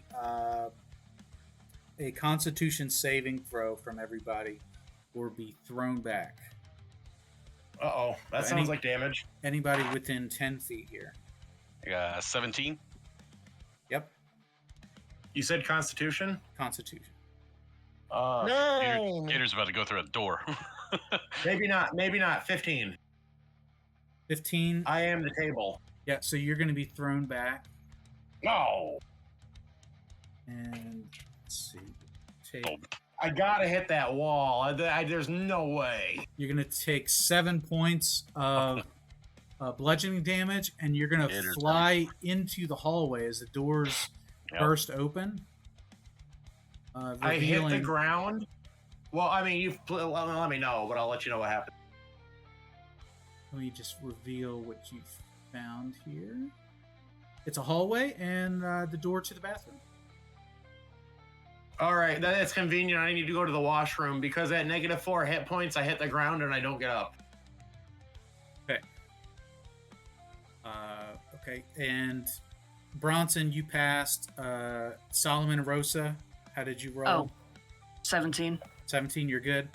Constitution saving throw from everybody, or be thrown back. Uh-oh, that sounds like damage. Anybody within 10 feet here. 17. Yep. You said Constitution? Constitution. 9. Gator's about to go through a door. Maybe not. 15. 15. I am the table. Yeah, so you're going to be thrown back. No. And let's see. I gotta hit that wall. There's no way. You're going to take 7 points of bludgeoning damage, and you're going to fly into the hallway as the doors burst open. I hit the ground. Well, I mean, let me know, but I'll let you know what happened. Let me just reveal what you've found here. It's a hallway and the door to the bathroom. All right, that's convenient. I need to go to the washroom because at -4 hit points, I hit the ground and I don't get up. Okay. Okay, and Bronson, you passed. Solomon and Rosa, how did you roll? Oh, 17. 17, you're good?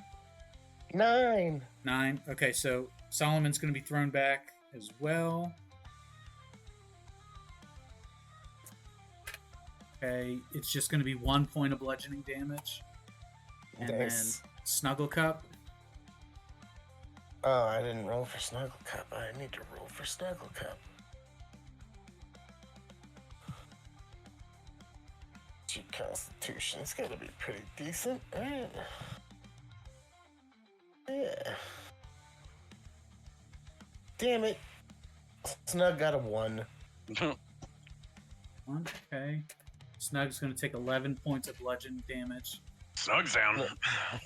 9. 9. Okay, so Solomon's going to be thrown back as well. Okay, it's just going to be 1 point of bludgeoning damage. And Nice. then Snuggle Cup. Oh, I didn't roll for Snuggle Cup. I need to roll for Snuggle Cup. Your Constitution's gotta be pretty decent, right? Yeah. Damn it. Snug got a 1. 1, okay. Snug's going to take 11 points of bludgeoning damage. Snug's down.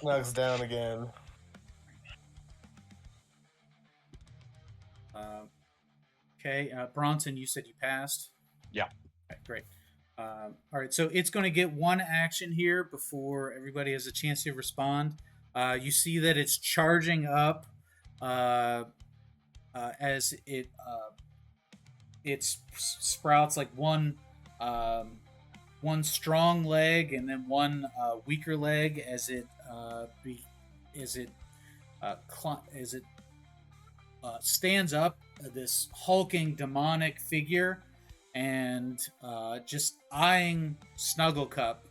Snug's down again. Okay, Bronson, you said you passed? Yeah. Okay, great. All right, so it's going to get 1 action here before everybody has a chance to respond. You see that it's charging up as it sprouts like one strong leg and then one weaker leg as it stands up, this hulking demonic figure, and just eyeing Snugglecup,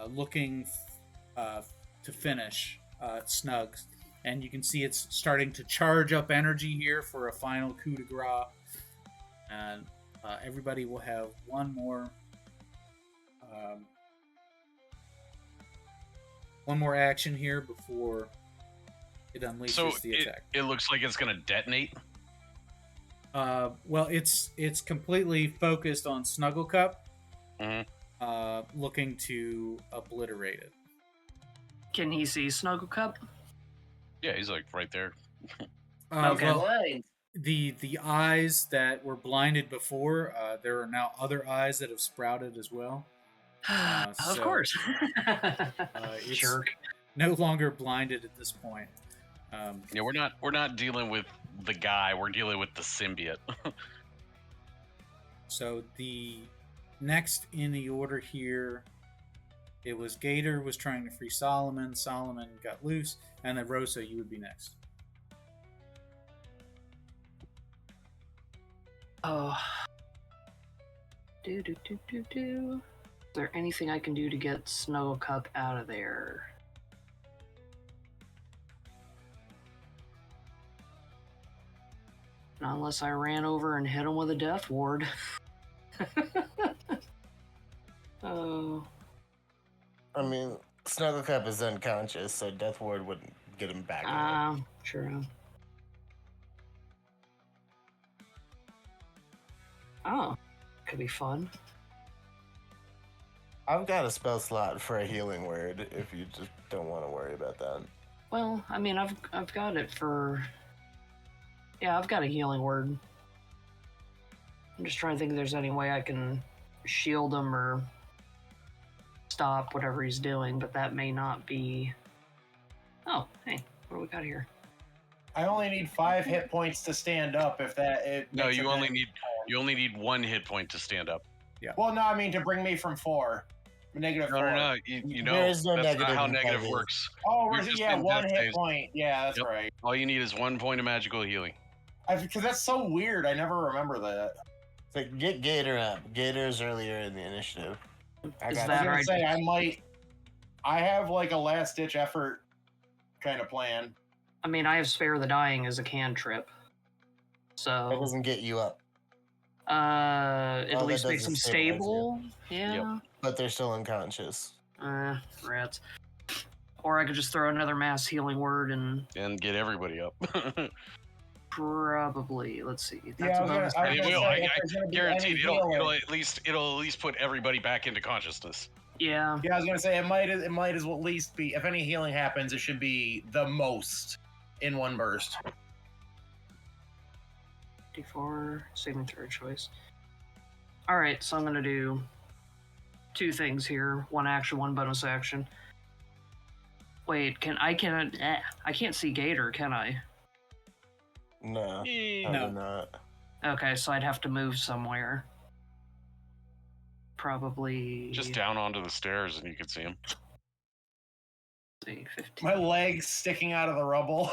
looking to finish Snugs. And you can see it's starting to charge up energy here for a final coup de grace. And everybody will have one more action here before it unleashes the attack. It looks like it's going to detonate. Well, it's completely focused on Snugglecup, looking to obliterate it. Can he see Snugglecup? Yeah, he's like right there. Okay. Well, the eyes that were blinded before, there are now other eyes that have sprouted as well. Of course. It's Jerk. no longer blinded at this point. Yeah, we're not dealing with the guy. We're dealing with the symbiote. So the next in the order here, it was Gator was trying to free Solomon. Solomon got loose, and then Rosa, you would be next. Oh. Is there anything I can do to get Snugglecup out of there? Not unless I ran over and hit him with a death ward. Oh. I mean, Snugglecup is unconscious, so Death Ward wouldn't get him back. True. Oh, could be fun. I've got a spell slot for a healing word if you just don't want to worry about that. Well, I mean, I've got it for... Yeah, I've got a healing word. I'm just trying to think if there's any way I can shield him or stop whatever he's doing, but that may not be... Oh, hey, what do we got here? I only need 5 hit points to stand up. If that it No, makes you it only better. need 1 hit point to stand up. Well, no, I mean to bring me from 4, negative No, 4. no. You know There is no that's not negative how in negative 5e. works. Oh, You're just yeah, in 1 death hit phase. point. Yeah, that's Yep. right. All you need is 1 point of magical healing. Because that's so weird. I never remember that. So get Gator up. Gator's earlier in the initiative. I Is got that I was gonna right? say I have like a last ditch effort kind of plan. I mean, I have Spare the Dying as a cantrip. That So, doesn't get you up, it at that least makes doesn't them stabilize you. stable. Yeah. but they're still unconscious. Rats. Or I could just throw another mass healing word and And get everybody up. probably, let's see. Yeah, I was bonus gonna And it say, will. if I there's gonna be guaranteed any it'll healing- at least put everybody back into consciousness. Yeah. Yeah, I was gonna say it might as well at least be, if any healing happens, it should be the most in one burst. D4, saving throw choice. Alright, so I'm going to do 2 things here. 1 action, 1 bonus action. Wait, I can't see Gator, can I? No, Eh, probably No. not. Okay, so I'd have to move somewhere. Probably... Just down onto the stairs and you can see him. see, 15. My legs sticking out of the rubble.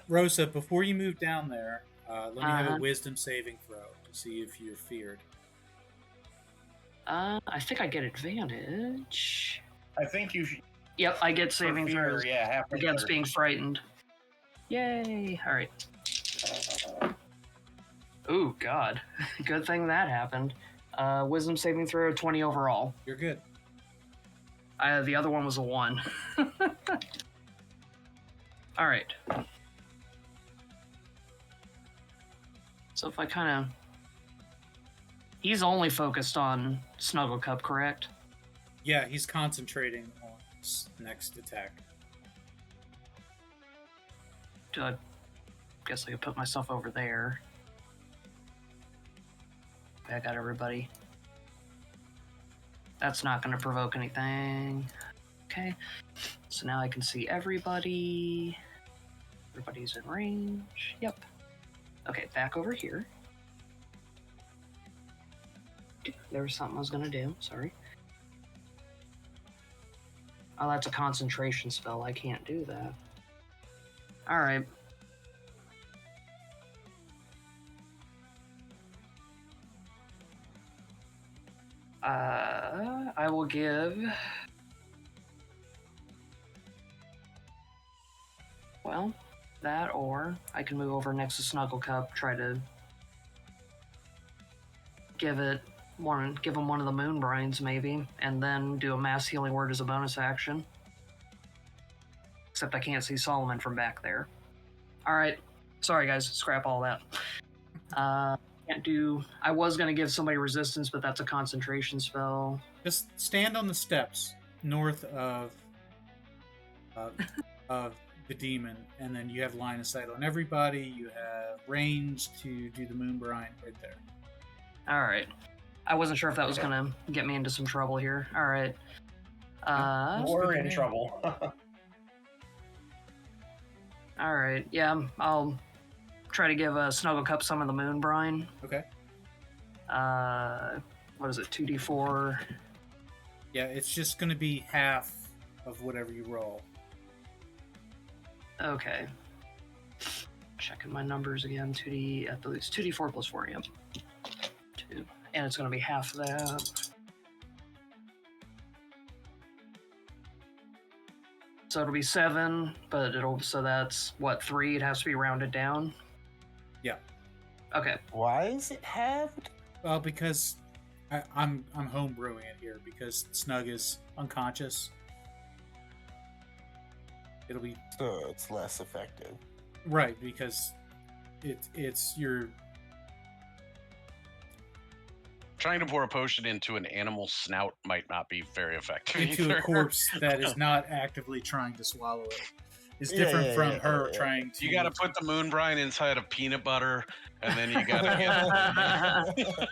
Rosa, before you move down there, let me have a Uh-huh. wisdom saving throw to see if you're feared. I think I get advantage. I think you should. Yep, I get saving for fear, throws yeah, halfway against through. being frightened. Yay! Alright. Ooh, God. Good thing that happened. Wisdom saving throw, 20 overall. You're good. The other one was a 1. Alright. So if I kind of... He's only focused on Snugglecup, correct? Yeah, he's concentrating on his next attack. I guess I could put myself over there. I got everybody. That's not going to provoke anything. Okay. So now I can see everybody. Everybody's in range. Yep. Okay, back over here. There was something I was going to do. Sorry. Oh, that's a concentration spell. I can't do that. Alright. I will give... Well, that, or I can move over next to Snugglecup, try to give him one of the moon brines, maybe, and then do a mass healing word as a bonus action. Except I can't see Solomon from back there. Alright. Sorry, guys. Scrap all that. Can't do... I was going to give somebody resistance, but that's a concentration spell. Just stand on the steps north of the demon, and then you have line of sight on everybody. You have range to do the moon brine right there. Alright. I wasn't sure if that was going to get me into some trouble here. Alright. We're in trouble. Alright, yeah, I'll try to give Snugglecup some of the moon brine. Okay. what is it, 2d4? Yeah, it's just going to be half of whatever you roll. Okay. Checking my numbers again. 2d, I believe it's 2d4 plus 4, yep. 2. And it's going to be half of that. So it'll be 7, but so that's what, 3? It has to be rounded down? Yeah. Okay. Why is it halved? Well, because I'm homebrewing it here because Snug is unconscious. It'll be So it's less effective. right because it's your Trying to pour a potion into an animal's snout might not be very effective. into either. a corpse that is not actively trying to swallow it. It's different from her trying to. You got to put the moon brine inside of peanut butter, and then you got to get.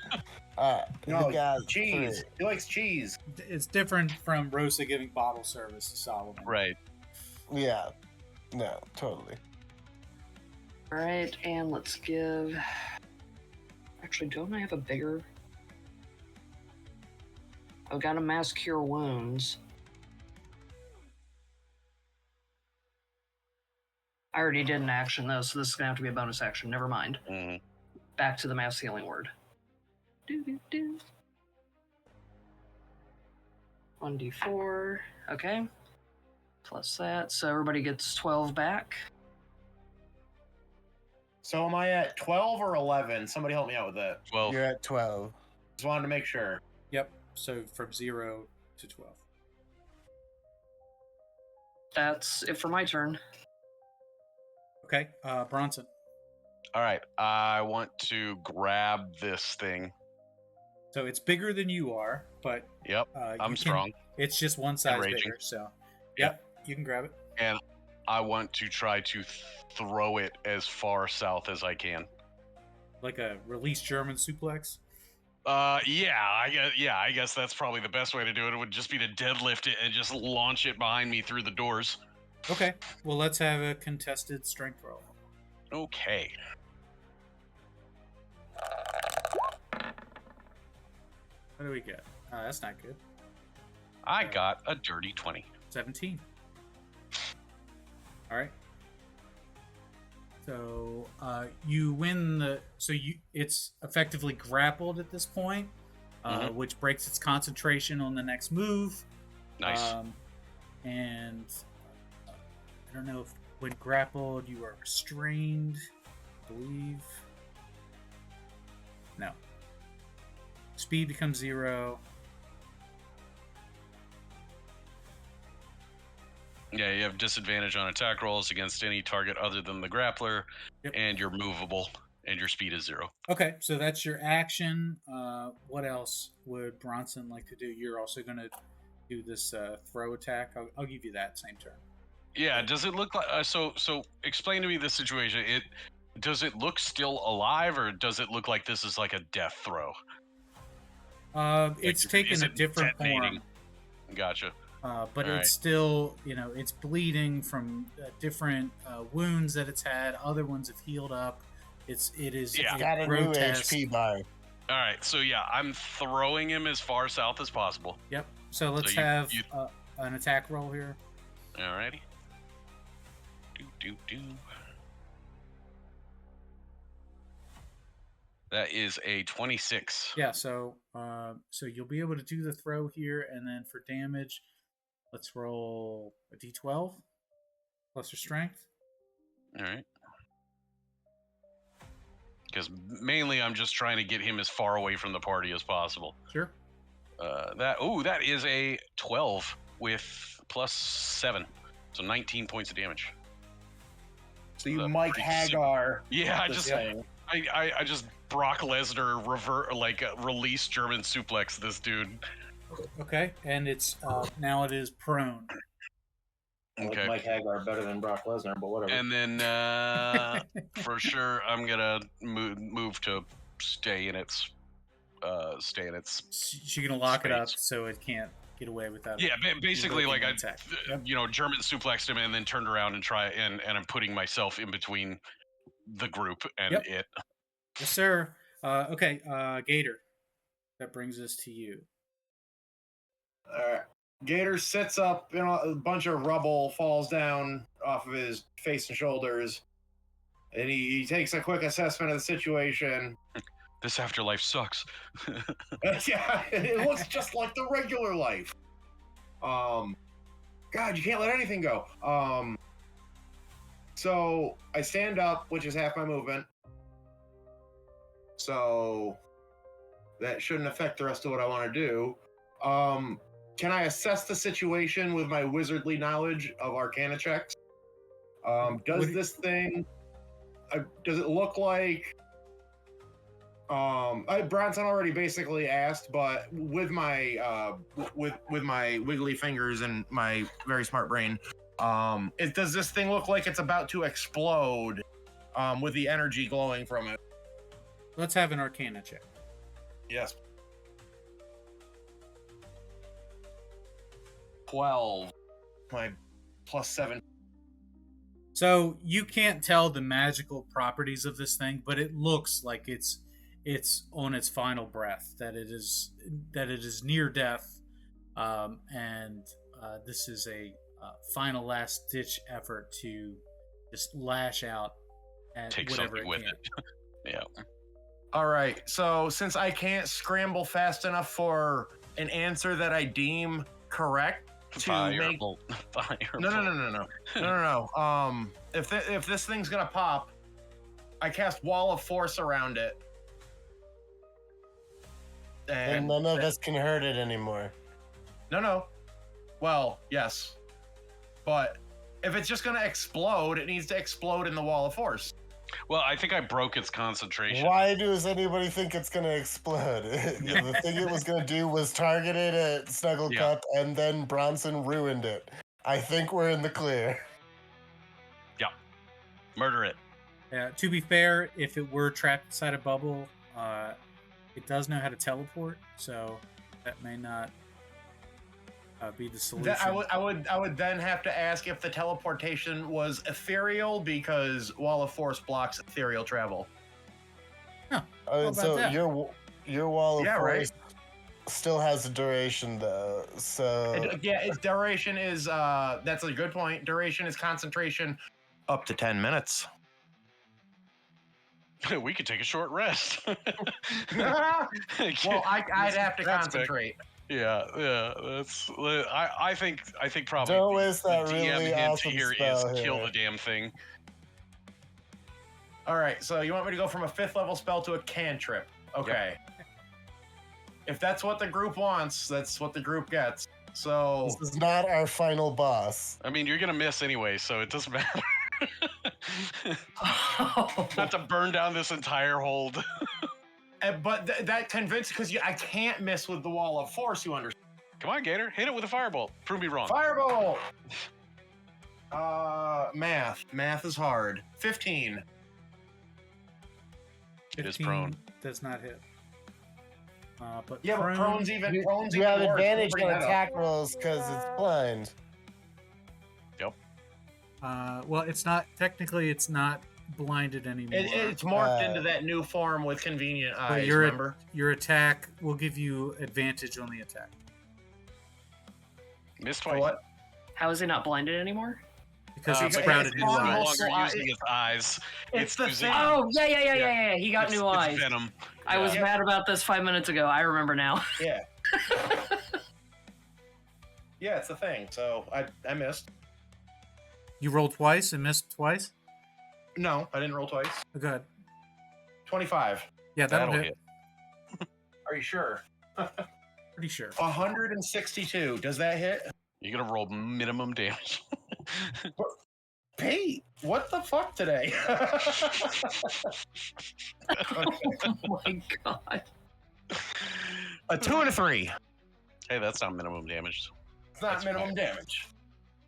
No, you guys cheese. three. He likes cheese. It's different from Rosa giving bottle service to Solomon. Right. Yeah. No, totally. All right, and let's give. Actually, don't I have a bigger? I've got a mass cure wounds. I already did an action though, so this is gonna have to be a bonus action. Never mind. Mhm. Back to the mass healing word. 1d4. Okay. Plus that, so everybody gets 12 back. So am I at 12 or 11? Somebody help me out with that. 12. You're at 12. Just wanted to make sure. Yep. So from 0 to 12. That's it for my turn. Okay. Bronson. All right. I want to grab this thing. So it's bigger than you are, but Yep. I'm strong. It's just one size raging. bigger. So, yep, you can grab it. And I want to try to throw it as far south as I can. Like a release German suplex. I guess that's probably the best way to do it. It would just be to deadlift it and just launch it behind me through the doors. Okay. Well, let's have a contested strength roll. Okay. What do we get? That's not good. I got a dirty 20. 17. All right. So you win the. So it's effectively grappled at this point, which breaks its concentration on the next move. Nice. And I don't know if when grappled you are restrained. I believe. No. Speed becomes 0. Yeah, you have disadvantage on attack rolls against any target other than the grappler, and you're movable, and your speed is 0. Okay, so that's your action. What else would Bronson like to do? You're also going to do this throw attack. I'll give you that same turn. Yeah, does it look like... So explain to me the situation. Does it look still alive, or does it look like this is like a death throw? It's taken a different form. Gotcha. But All it's still, it's bleeding from different wounds that it's had. Other ones have healed up. It is Got a new HP bar. All right, so yeah, I'm throwing him as far south as possible. Yep. So let's have an attack roll here. Alrighty. Do. That is a 26. Yeah. So you'll be able to do the throw here, and then for damage, let's roll a d12 plus your strength. All right. Because mainly I'm just trying to get him as far away from the party as possible. Sure. That is a 12 with plus 7, so 19 points of damage. So you Mike Hagar. Yeah, I just Brock Lesnar release German suplex this dude. Okay, and it's now it is prone. Okay. Like Mike Hagar better than Brock Lesnar, but whatever. And then for sure, I'm gonna move to stay in its. She's gonna lock it up so it can't get away without. Yeah, basically, like attack. German suplexed him and then turned around and and I'm putting myself in between the group and it. Yes, sir. Okay, Gator. That brings us to you. All right. Gator sits up, a bunch of rubble falls down off of his face and shoulders, and he takes a quick assessment of the situation. This afterlife sucks. Yeah, it looks just like the regular life. God, you can't let anything go. So I stand up, which is half my movement. So that shouldn't affect the rest of what I want to do. Can I assess the situation with my wizardly knowledge of Arcana checks? Does this thing? Does it look like? Bronson already basically asked, but with my with my wiggly fingers and my very smart brain, does this thing look like it's about to explode? With the energy glowing from it. Let's have an Arcana check. Yes. 12. My +7. So you can't tell the magical properties of this thing, but it looks like it's on its final breath. That it is near death, and this is a final last ditch effort to just lash out and take whatever something it with can. it. Yeah. All right. So since I can't scramble fast enough for an answer that I deem correct to make Firebolt. no. If this thing's gonna pop, I cast Wall of Force around it, And none of us can hurt it anymore. No. Well, yes, but if it's just gonna explode, it needs to explode in the Wall of Force. Well, I think I broke its concentration. Why does anybody think it's gonna explode? The thing it was gonna do was target it at Snugglecup, and then Bronson ruined it. I think we're in the clear. Yeah. Murder it. To be fair, if it were trapped inside a bubble, it does know how to teleport, so that may not be the solution. I would then have to ask if the teleportation was ethereal, because Wall of Force blocks ethereal travel. So that? your Wall of Force right. still has a duration though. So Its duration is that's a good point. Duration is concentration up to 10 minutes. We could take a short rest. Well, I'd have to concentrate. Yeah. That's. I think probably Don't waste that the DM really hint awesome here spell is kill here. the damn thing. All right, so you want me to go from a 5th level spell to a cantrip? Okay. If that's what the group wants, that's what the group gets. So this is not our final boss. I mean, you're gonna miss anyway, so it doesn't matter. Not to burn down this entire hold. but that convinced, because I can't miss with the Wall of Force. You understand? Come on, Gator, hit it with a firebolt. Prove me wrong. Fireball. Math is hard. 15. It is 15 prone. Does not hit. But Yeah, but prone's even. You Prone's have even worse. advantage Bring on that up. attack rolls because it's blind. well, it's not technically. It's not blinded anymore. It's morphed into that new form with convenient But eyes. your Remember? your attack will give you advantage on the attack. Missed For twice. what? How is he not blinded anymore? Because it's because sprouted it's new It's no almost eyes. longer so using its eyes. It's the using thing. Oh, yeah. He got new eyes. It's venom. I was Yeah. mad about this 5 minutes ago. I remember now. Yeah. Yeah, it's the thing. So I missed. You rolled twice and missed twice. No, I didn't roll twice. Good. 25. Yeah, that'll, That'll hit. hit. Are you sure? Pretty sure. 162. Does that hit? You're gonna roll minimum damage. Hey, what the fuck today? Oh my god. A 2 and a 3. Hey, that's not minimum damage. It's not That's minimum fine. damage.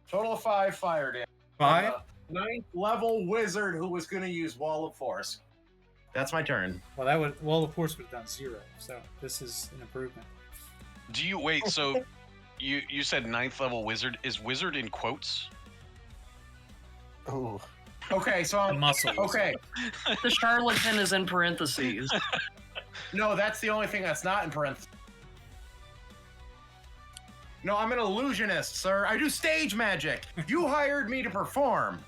Total of 5 fire damage. 5. 9th level wizard who was going to use Wall of Force. That's my turn. Well, that would Wall of Force would have done 0. So this is an improvement. Do you wait? So you said 9th level wizard. Is wizard in quotes? Ooh. Okay, so A muscle. okay. The charlatan is in parentheses. No, that's the only thing that's not in parentheses. No, I'm an illusionist, sir. I do stage magic. You hired me to perform.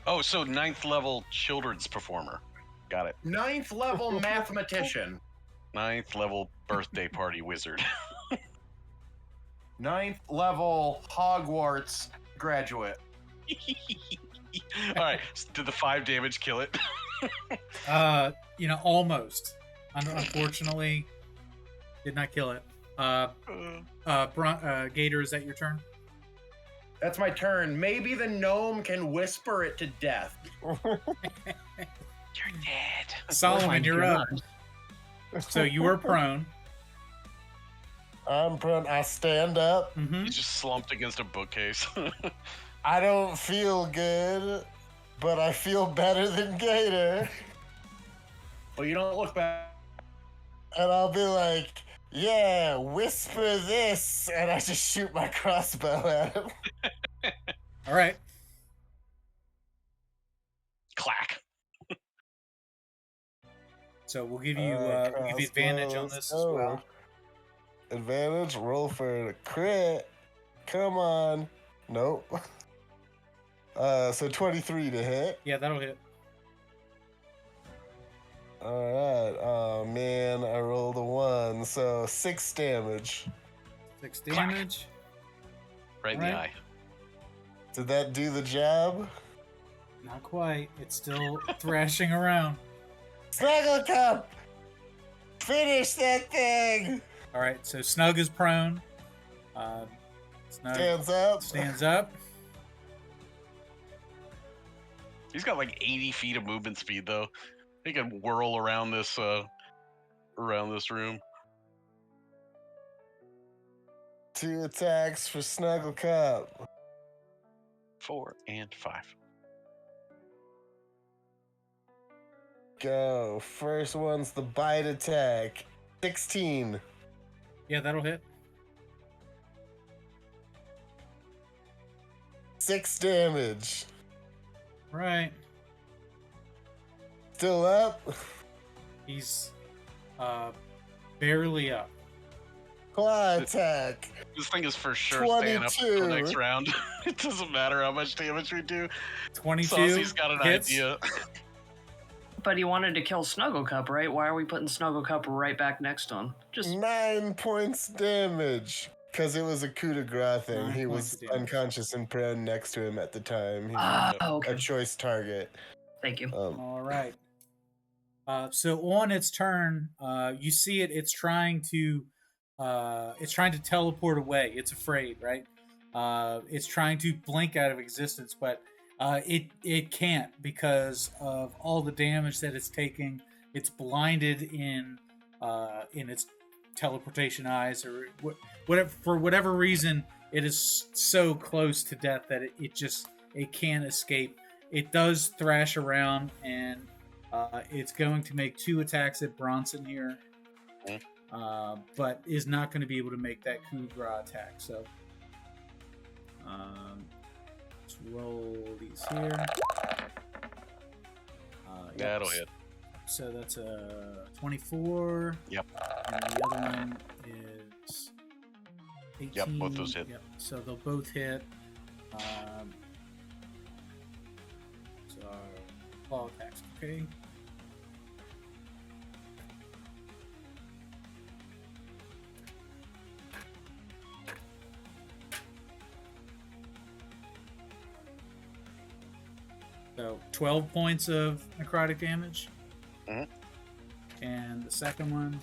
Oh, so 9th level children's performer. Got it. 9th level mathematician. 9th level birthday party wizard. 9th level Hogwarts graduate. All right. Did the 5 damage kill it? Almost. Unfortunately, did not kill it. Gator, is that your turn? That's my turn. Maybe the gnome can whisper it to death. You're dead. Solomon, you're up. So you are prone. I'm prone. I stand up. Mm-hmm. He's just slumped against a bookcase. I don't feel good, but I feel better than Gator. Well, you don't look bad. And I'll be like, yeah, whisper this, and I just shoot my crossbow at him. All right. Clack. So we'll give you advantage on this as well. Advantage, roll for the crit. Come on. Nope. So 23 to hit. Yeah, that'll hit. Alright. Oh man, I rolled a 1, so 6 damage. 6 damage. Right in the eye. Did that do the job? Not quite. It's still thrashing around. Snuggle Cup! Finish that thing! Alright, so Snug is prone. Snug Stands up. stands up. He's got like 80 feet of movement speed, though. He can whirl around this room. 2 attacks for Snuggle Cup. 4 and 5. Go. First one's the bite attack. 16. Yeah, that'll hit. 6 damage. Right. Still up. He's barely up. Claw attack. This thing is for sure staying up for the 22. next round. It doesn't matter how much damage we do. 22 Saucey's got an hits. idea. But he wanted to kill Snugglecup, right? Why are we putting Snugglecup right back next to him? Just 9 points damage. Because it was a coup de grace thing. 9 He points was of damage. unconscious and prone next to him at the time. He was okay. a choice target. Thank you. All right. So on its turn, you see it. It's trying to teleport away. It's afraid, right? It's trying to blink out of existence, but it can't because of all the damage that it's taking. It's blinded in its teleportation eyes, or whatever. For whatever reason, it is so close to death that it can't escape. It does thrash around, and it's going to make 2 attacks at Bronson here, but is not going to be able to make that coup de grace attack. So let's roll these here. That'll hit. So that's a 24. Yep. And the other one is 18. Yep, both those hit. Yep. So they'll both hit. So claw attacks. Okay. So 12 points of necrotic damage. Mhm. And the second one,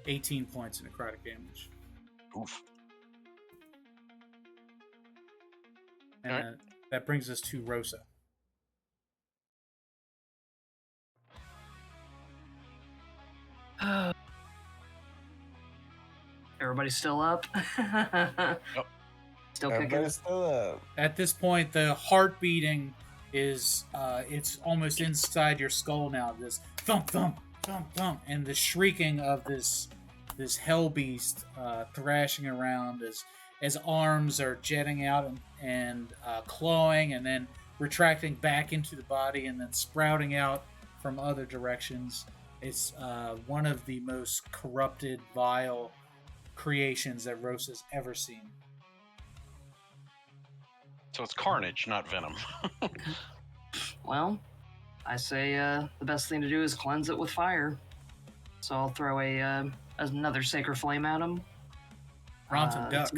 18 points of necrotic damage. Oof. And Alright. that brings us to Rosa. Everybody's still up? Still kicking? Everybody's still up. At this point, the heart beating is it's almost inside your skull now. This thump, thump, thump, thump, and the shrieking of this hell beast thrashing around as arms are jetting out and clawing, and then retracting back into the body and then sprouting out from other directions. It's one of the most corrupted, vile creations that Rosa's ever seen. So it's carnage, not venom. Well, I say the best thing to do is cleanse it with fire. So I'll throw another sacred flame at him. Bronson, duck.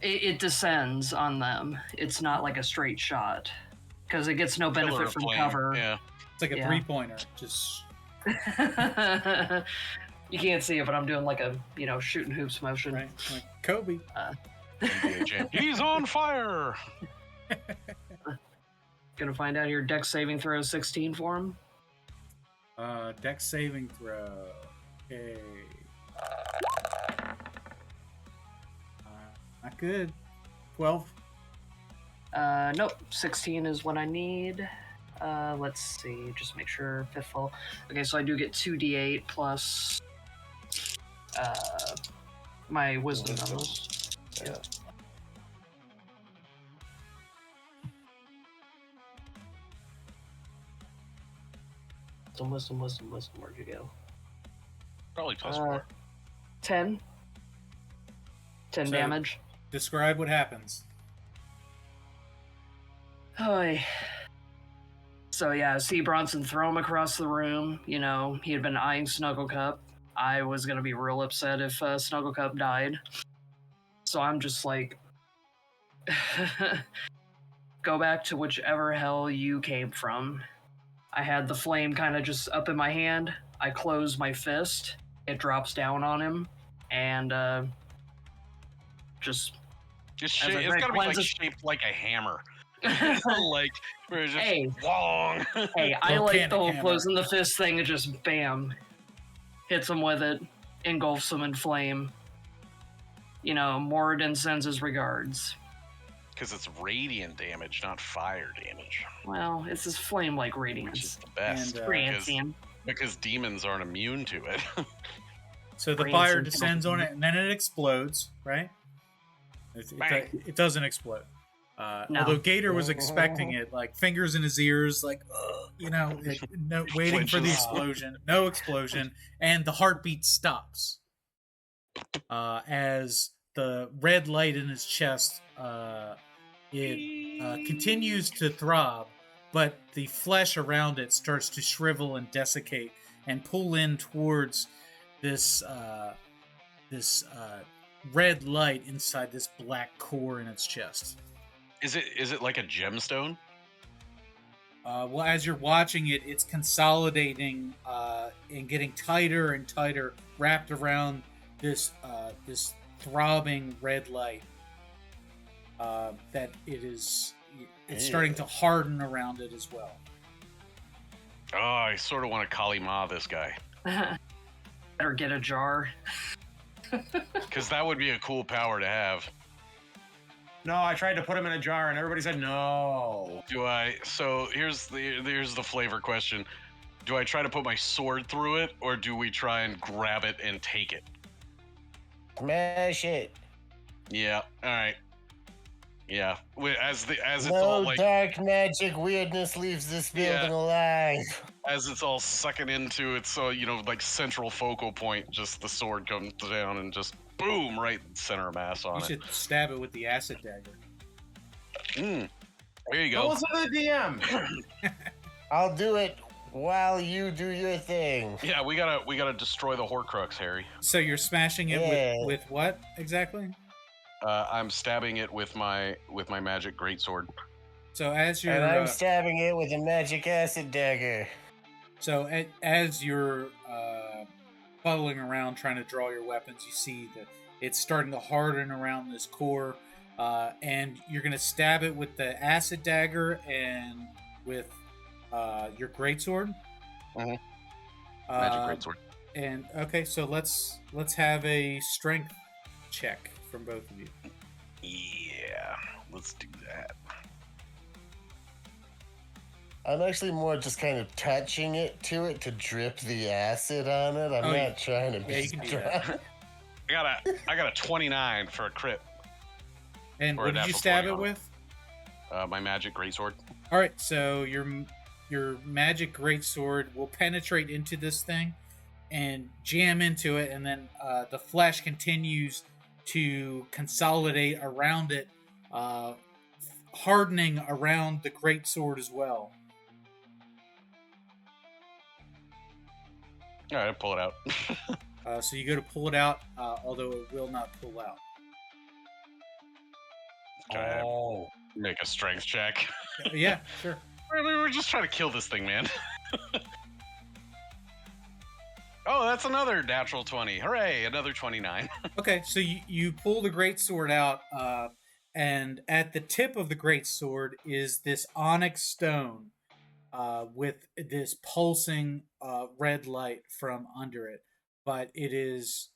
It descends on them. It's not like a straight shot because it gets no benefit from flame. cover. Yeah. It's like a 3-pointer. Just You can't see it, but I'm doing like a shooting hoops motion. right, like Kobe. NBA jam. He's on fire. Gonna find out here. Dex saving throw 16 for him. Dex saving throw. Okay. Not good. 12. Nope. 16 is what I need. Let's see. Just make sure fifth level. Okay, so I do get 2d8 plus my wisdom bonus. Yeah. Wisdom. Where'd you go? Probably plus 4. 10. 10 So- damage. Describe what happens. Oy. So yeah, I see Bronson throw him across the room. He had been eyeing Snugglecup. I was gonna be real upset if Snugglecup died. So I'm just like, go back to whichever hell you came from. I had the flame kind of just up in my hand. I close my fist. It drops down on him, and just It's As a gotta great be like cleanses- shaped like a hammer. Like where it's just Hey. long. Hey, I like Volcanic the whole hammer. closing the fist thing and just bam. Hits him with it, engulfs him in flame. Moradin sends his regards. Because it's radiant damage, not fire damage, Well, it's his flame-like which is radiance. the best. And, because demons aren't immune to it. So the Brains fire and descends on something. it, and then it explodes, right? Bang. It doesn't explode. No. Although Gator was expecting it, like fingers in his ears, like, waiting for the Flinches. explosion. No explosion, and the heartbeat stops as the red light in his chest it continues to throb, but the flesh around it starts to shrivel and desiccate and pull in towards this red light inside this black core in its chest. Is it like a gemstone? Well, as you're watching it, it's consolidating and getting tighter and tighter, wrapped around this throbbing red light. That it's starting to harden around it as well. Oh, I sort of want to Kali Ma this guy. Better get a jar. Because that would be a cool power to have. No, I tried to put him in a jar and everybody said no. Do I? So here's the flavor question. Do I try to put my sword through it, or do we try and grab it and take it? Smash it. Yeah. All right. Yeah. As it's No all like dark magic weirdness leaves this building Yeah. alive. as it's all sucking into its like central focal point, just the sword comes down and just boom right center of mass on You it. should stab it with the acid dagger. There you Go go. listen to the DM. I'll do it while you do your thing. Yeah, we gotta destroy the Horcrux, Harry. So you're smashing it Yeah. with what exactly? I'm stabbing it with my magic greatsword. So as you're And I'm stabbing it with a magic acid dagger. as you're puddling around trying to draw your weapons, you see that it's starting to harden around this core, and you're going to stab it with the acid dagger and with your greatsword. Mhm. Uh, Magic greatsword. And okay, so let's have a strength check from both of you. Yeah, let's do that. I'm actually more just kind of touching it to drip the acid on it. I'm Oh, not trying to be you can do that. strong. I got a 29 for a crit. And Or what a did you natural stab 20 it on it. with? My magic greatsword. All right, so your magic greatsword will penetrate into this thing and jam into it, and then the flesh continues to consolidate around it, hardening around the greatsword as well. All right, pull it out. So you go to pull it out, although it will not pull out. Try to make a strength check. Yeah, sure. We're just trying to kill this thing, man. Oh, that's another natural 20. Hooray, another 29. Okay, so you pull the greatsword out, and at the tip of the greatsword is this onyx stone with this pulsing red light from under it. But it is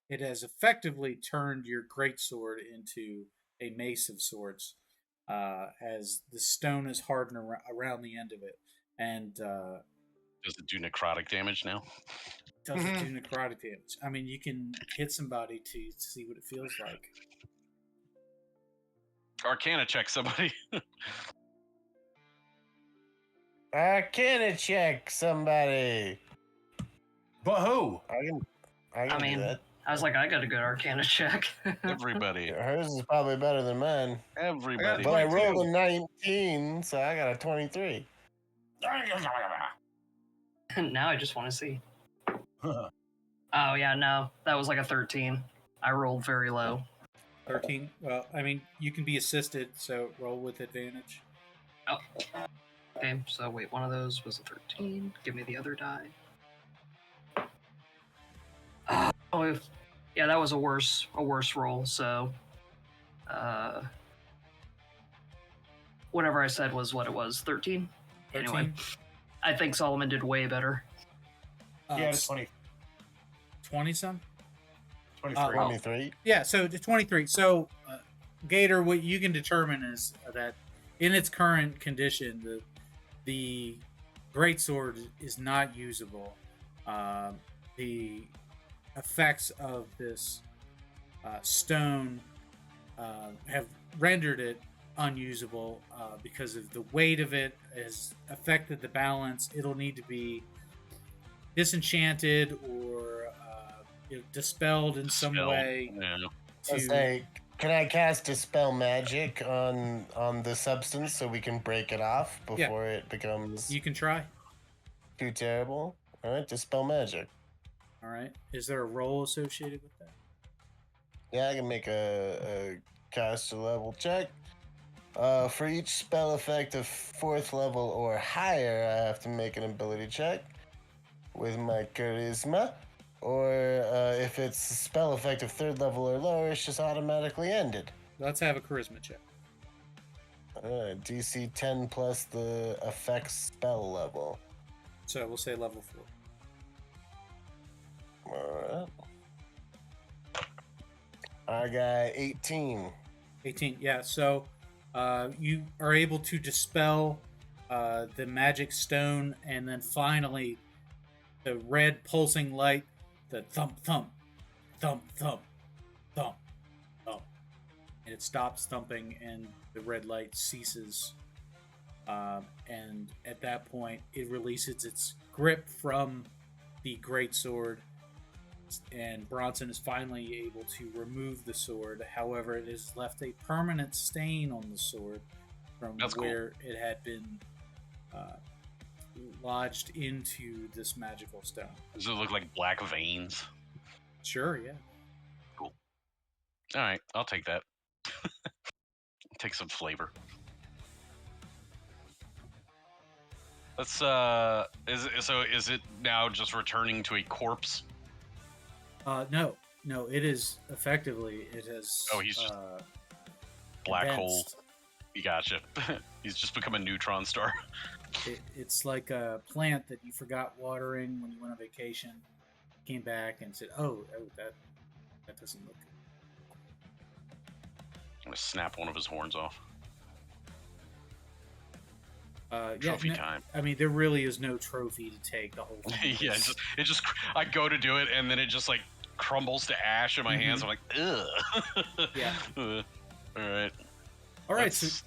it has effectively turned your greatsword into a mace of sorts, as the stone is hardened around the end of it, and does it do necrotic damage now? Doesn't do necrotic damage. I mean, you can hit somebody to see what it feels like. Arcana check somebody. Arcana check somebody. But who? I can do that. I was like, I got a good Arcana check. Everybody. Hers is probably better than mine. Everybody. But I rolled a 19, so I got a 23. Now I just want to see. Oh, yeah, no. That was like a 13. I rolled very low. 13? Well, I mean, you can be assisted, so roll with advantage. Oh. Okay, so wait, one of those was a 13. Give me the other die. Oh, yeah, that was a worse roll, so... whatever I said was what it was, 13? 13? Anyway, I think Solomon did way better. Yeah, it's 20. 20-some? 23. 23. Yeah, so 23. So, Gator, what you can determine is that in its current condition, the greatsword is not usable. The effects of this stone have rendered it unusable because of the weight of it has affected the balance. It'll need to be disenchanted or dispelled in some way. Yeah. I say, can I cast Dispel Magic on the substance so we can break it off before it becomes You can try. too terrible? All right, Dispel Magic. All right. Is there a roll associated with that? Yeah, I can make a caster level check. For each spell effect of 4th level or higher, I have to make an ability check with my charisma. Or if it's a spell effect of 3rd level or lower, it's just automatically ended. Let's have a charisma check. DC 10 plus the effect spell level. So we'll say level 4. Alright. I got 18. 18, yeah. So you are able to dispel the magic stone, and then finally the red pulsing light, the thump, thump, thump, thump, thump, thump. And it stops thumping, and the red light ceases. And at that point, it releases its grip from the greatsword, and Bronson is finally able to remove the sword. However, it has left a permanent stain on the sword from where it had been lodged into this magical stone. Does it look like black veins? Sure, yeah. Cool. All right, I'll take that. Take some flavor. Let's is it now just returning to a corpse? No, it is effectively, it has He's just black hole. advanced. You gotcha. He's just become a neutron star. It's like a plant that you forgot watering when you went on vacation, came back and said, oh, that doesn't look good. I'm gonna snap one of his horns off. Trophy time. I mean, there really is no trophy to take. The whole thing. Yeah, it just I go to do it and then it just like crumbles to ash in my hands. I'm like, ugh. Yeah. All right. All right, so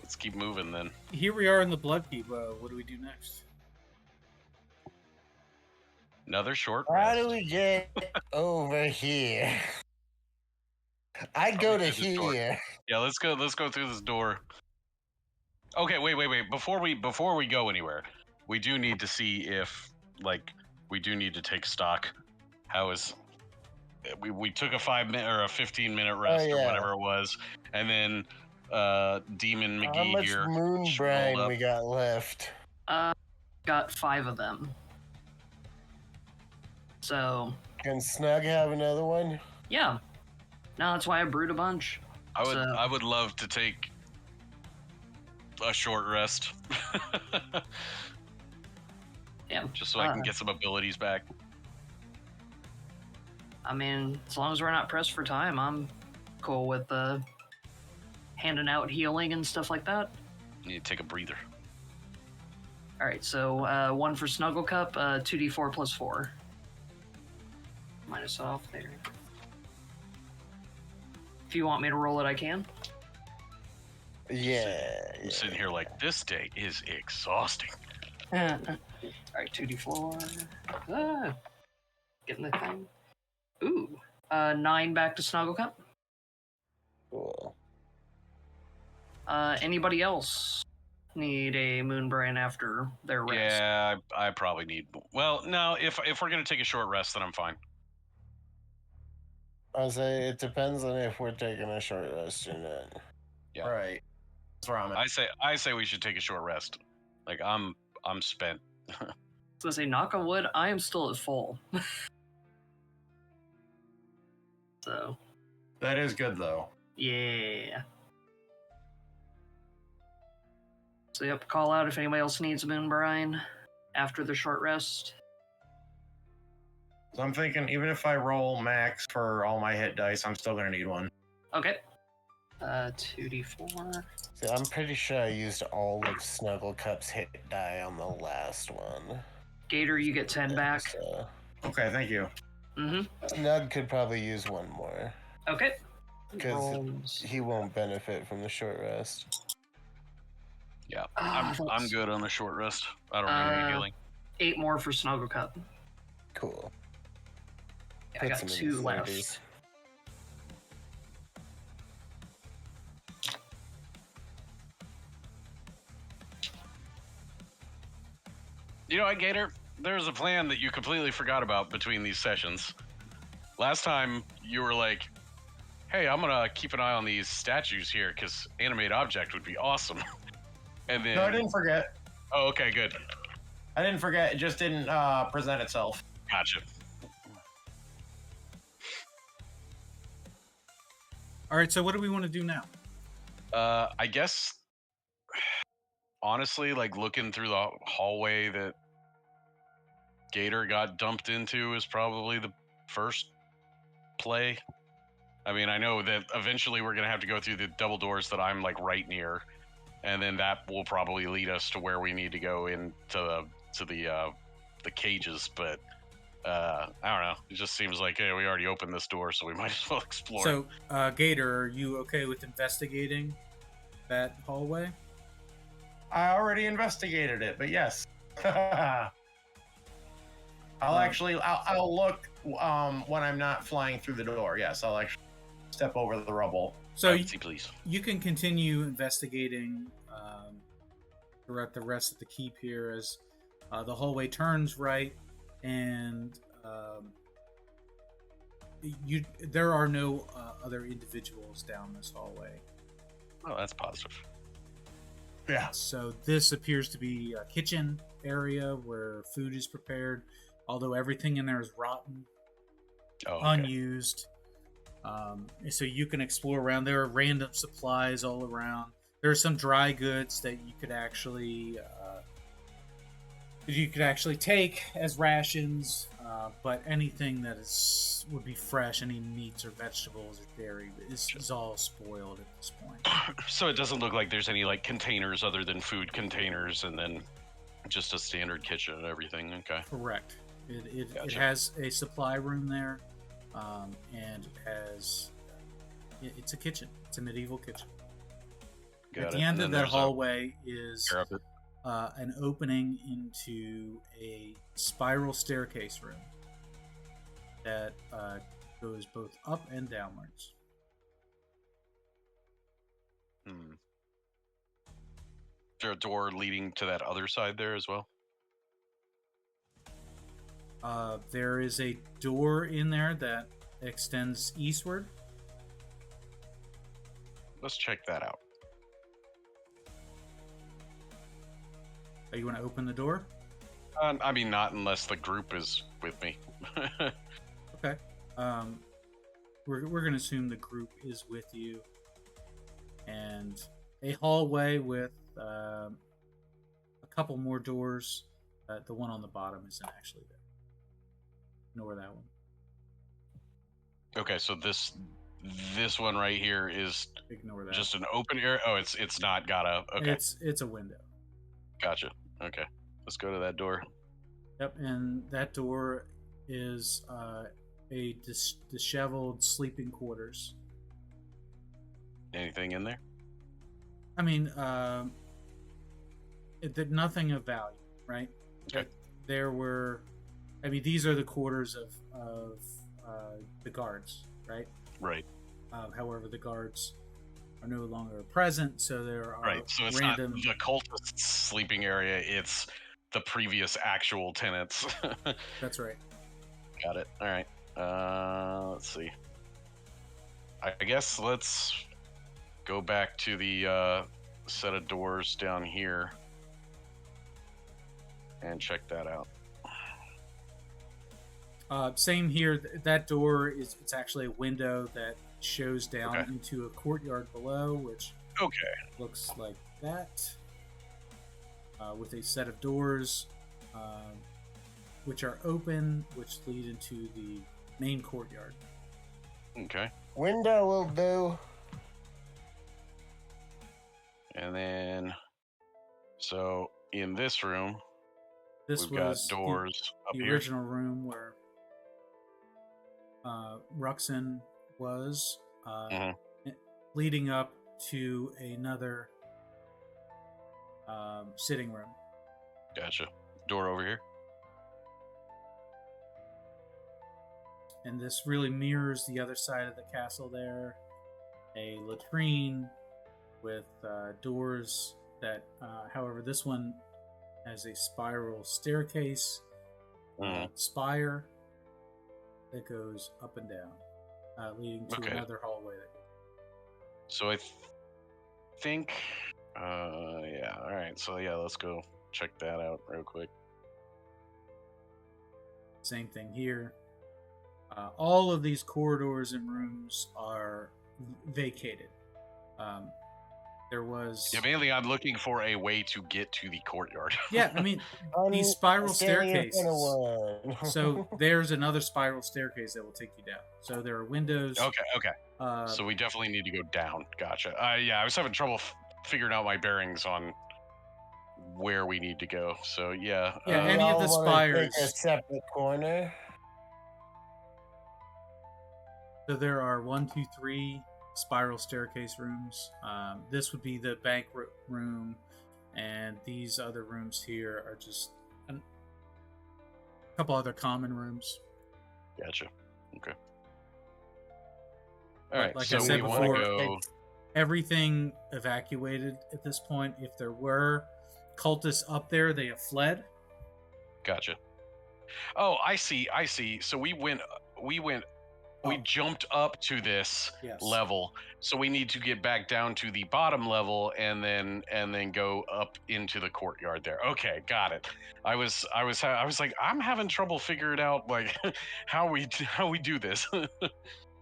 let's keep moving then. here we are in the Bloodkeep. What do we do next? Another short How rest. do we get over here? I go to through this door. here. Yeah, let's go through this door. Okay, wait. Before we go anywhere, we do need to see if we do need to take stock. How is we took a 5-minute or a 15-minute rest or whatever it was, and then Demon McGee How much here moon rolled brine up. we got left? Got 5 of them. So Can Snug have another one? yeah, no, that's why I brewed a bunch. I would love to take a short rest. Yeah, Just so I can get some abilities back. I mean, as long as we're not pressed for time, I'm cool with handing out healing and stuff like that. You need to take a breather. All right, so 1 for Snuggle Cup, 2d4 plus 4. Minus off there. If you want me to roll it, I can. Yeah. I'm sitting here like, this day is exhausting. All right, 2d4. Getting the thing. Ooh, 9 back to Snuggle Cup. Cool. Anybody else need a Moonbrain after their rest? Yeah, I probably need. Well, no, if we're gonna take a short rest, then I'm fine. I'll say it depends on if we're taking a short rest or not. Yeah. Right. That's where I'm at. I say we should take a short rest. Like I'm spent. So I say, knock on wood, I am still at full. So. That is good though. Yeah. So yep, call out if anybody else needs a Moonbrine after the short rest. So I'm thinking even if I roll max for all my hit dice, I'm still gonna need one. Okay. 2d4. See, I'm pretty sure I used all of Snuggle Cup's hit die on the last one. Gator, you get 10 back. So Okay, thank you. Snug could probably use one more. Okay. Because Rolls. he won't benefit from the short rest. Yeah, I'm that's- good on a short rest. I don't need any healing. 8 more for Snuggle Cup. Cool. I got Puts him in 2 his left. 30s. You know what, Gator? There's a plan that you completely forgot about between these sessions. Last time you were like, "Hey, I'm gonna keep an eye on these statues here because animate object would be awesome." And then No, I didn't forget. Oh, okay, good. I didn't forget. It just didn't present itself. Gotcha. All right, so what do we want to do now? I guess, honestly, like looking through the hallway that Gator got dumped into is probably the first play. I mean, I know that eventually we're gonna have to go through the double doors that I'm like right near, and then that will probably lead us to where we need to go into the cages. But I don't know. It just seems like, hey, we already opened this door, so we might as well explore. So, Gator, are you okay with investigating that hallway? I already investigated it, but yes. I'll look when I'm not flying through the door. Yes, I'll actually step over the rubble. So Privacy, please. you can continue investigating throughout the rest of the keep here as the hallway turns right, and there are no other individuals down this hallway. Oh, that's positive. Yeah. So this appears to be a kitchen area where food is prepared, although everything in there is rotten, Oh, okay. unused. So you can explore around. There are random supplies all around. There are some dry goods that you could actually take as rations, but anything that would be fresh, any meats or vegetables or dairy, is all spoiled at this point. So it doesn't look like there's any like containers other than food containers, and then just a standard kitchen and everything. Okay. Correct. It Gotcha. has a supply room there, and it has. It's a kitchen. It's a medieval kitchen. Got At it. the end And of then that there's a hallway is parapet. an opening into a spiral staircase room that goes both up and downwards. Hmm. Is there a door leading to that other side there as well? There is a door in there that extends eastward. Let's check that out. Oh, you want to open the door? I mean, not unless the group is with me. Okay. We're going to assume the group is with you. And a hallway with a couple more doors. The one on the bottom isn't actually there. Ignore that one. Okay, so this one right here is Ignore that. just an open area. Oh, it's not got a. Okay, It's a window. gotcha. Okay, let's go to that door. Yep, and that door is a disheveled sleeping quarters. Anything in there? I mean, nothing of value, right? Okay. There were, I mean, these are the quarters of the guards, right? Right. However, the guards are no longer present, so there are Right. So it's random. not the cultist's sleeping area. It's the previous actual tenants. That's right. Got it. All right. Let's see. I guess let's go back to the set of doors down here and check that out. Same here. That door it's actually a window that shows down Okay. into a courtyard below, which Okay. looks like that, with a set of doors which are open, which lead into the main courtyard. Okay. Window will do. And then, so in this room, This we've got was doors up the here. original room where Ruxin was, Mhm. leading up to another sitting room. Gotcha. Door over here. And this really mirrors the other side of the castle there. A latrine with doors that, however, this one has a spiral staircase, spire that goes up and down, leading to Okay. another hallway. So I think, yeah. All right. So yeah, let's go check that out real quick. Same thing here. All of these corridors and rooms are vacated. There was... Yeah, mainly I'm looking for a way to get to the courtyard. Yeah, I mean, these spiral Standing in front of staircases. one. So there's another spiral staircase that will take you down. So there are windows. Okay. So we definitely need to go down. Gotcha. Yeah, I was having trouble figuring out my bearings on where we need to go. So yeah. Yeah, any of the Y'all wanna take a spires. separate corner. So there are 1, 2, 3 spiral staircase rooms. This would be the banquet room, and these other rooms here are just a couple other common rooms. Gotcha. Okay. All right. Like so I said we want to before, go. Everything evacuated at this point. If there were cultists up there, they have fled. Gotcha. Oh, I see. So we jumped up to this Yes. level, so we need to get back down to the bottom level and then go up into the courtyard there. Okay, got it. I was like, I'm having trouble figuring out like how we do this.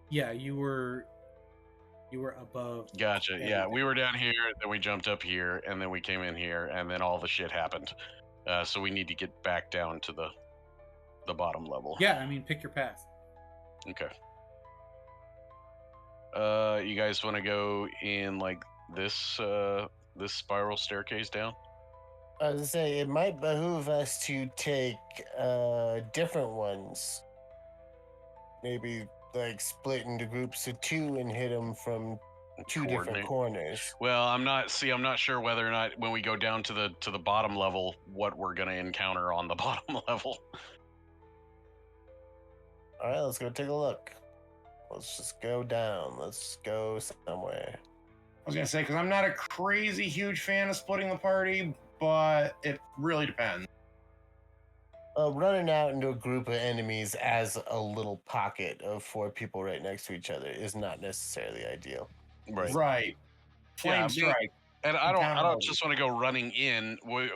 Yeah, you were above. Gotcha. Yeah, we were down here, then we jumped up here, and then we came in here, and then all the shit happened. So we need to get back down to the bottom level. Yeah, I mean, pick your path. Okay. You guys want to go in like this this spiral staircase down? I was gonna say it might behoove us to take different ones. Maybe like split into groups of 2 and hit them from two different corners. Well, I'm not sure whether or not when we go down to the bottom level, what we're gonna encounter on the bottom level. All right, let's go take a look. Let's just go down. Let's go somewhere. I was gonna say, because I'm not a crazy huge fan of splitting the party, but it really depends. Running out into a group of enemies as a little pocket of 4 people right next to each other is not necessarily ideal. Right. Flame strike. And I don't just want to go running in. We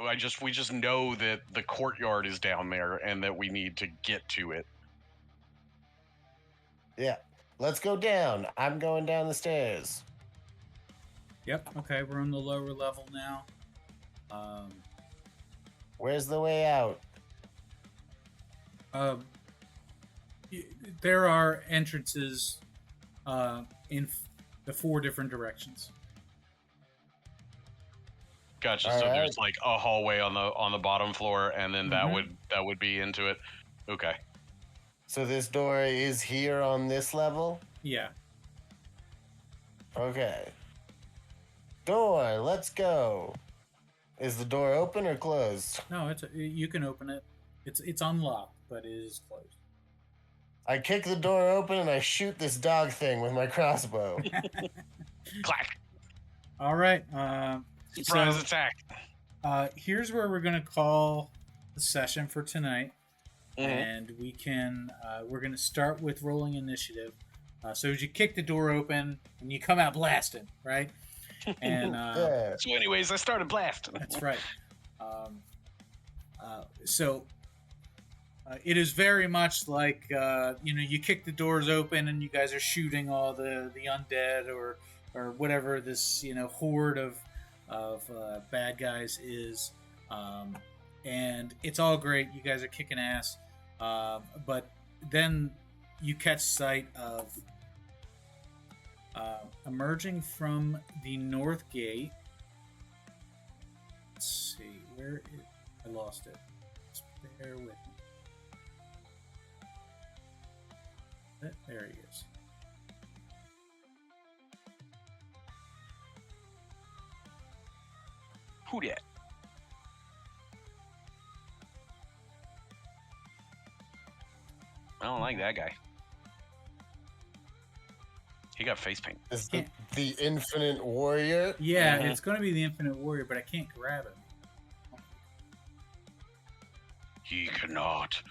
just know that the courtyard is down there and that we need to get to it. Yeah. Let's go down. I'm going down the stairs. Yep. Okay, we're on the lower level now. Where's the way out? There are entrances in the 4 different directions. Gotcha. All so right. there's like a hallway on the bottom floor, and then that would be into it. Okay. So this door is here on this level? Yeah. Okay. Door, let's go. Is the door open or closed? No, you can open it. It's unlocked, but it is closed. I kick the door open and I shoot this dog thing with my crossbow. Clack. All right. Surprise attack. Here's where we're gonna call the session for tonight, Mm-hmm. and we're gonna start with rolling initiative. So as you kick the door open and you come out blasting, right? And Yeah. So, anyways, I started blasting. that's right. It is very much like you kick the doors open and you guys are shooting all the undead or whatever this horde of bad guys is, and it's all great. You guys are kicking ass, but then you catch sight of emerging from the north gate. Let's see, I lost it. Just bear with me. There he is. Who dat? I don't like that guy. He got face paint. Is the Infinite Warrior? Yeah, it's going to be the Infinite Warrior, but I can't grab him. He cannot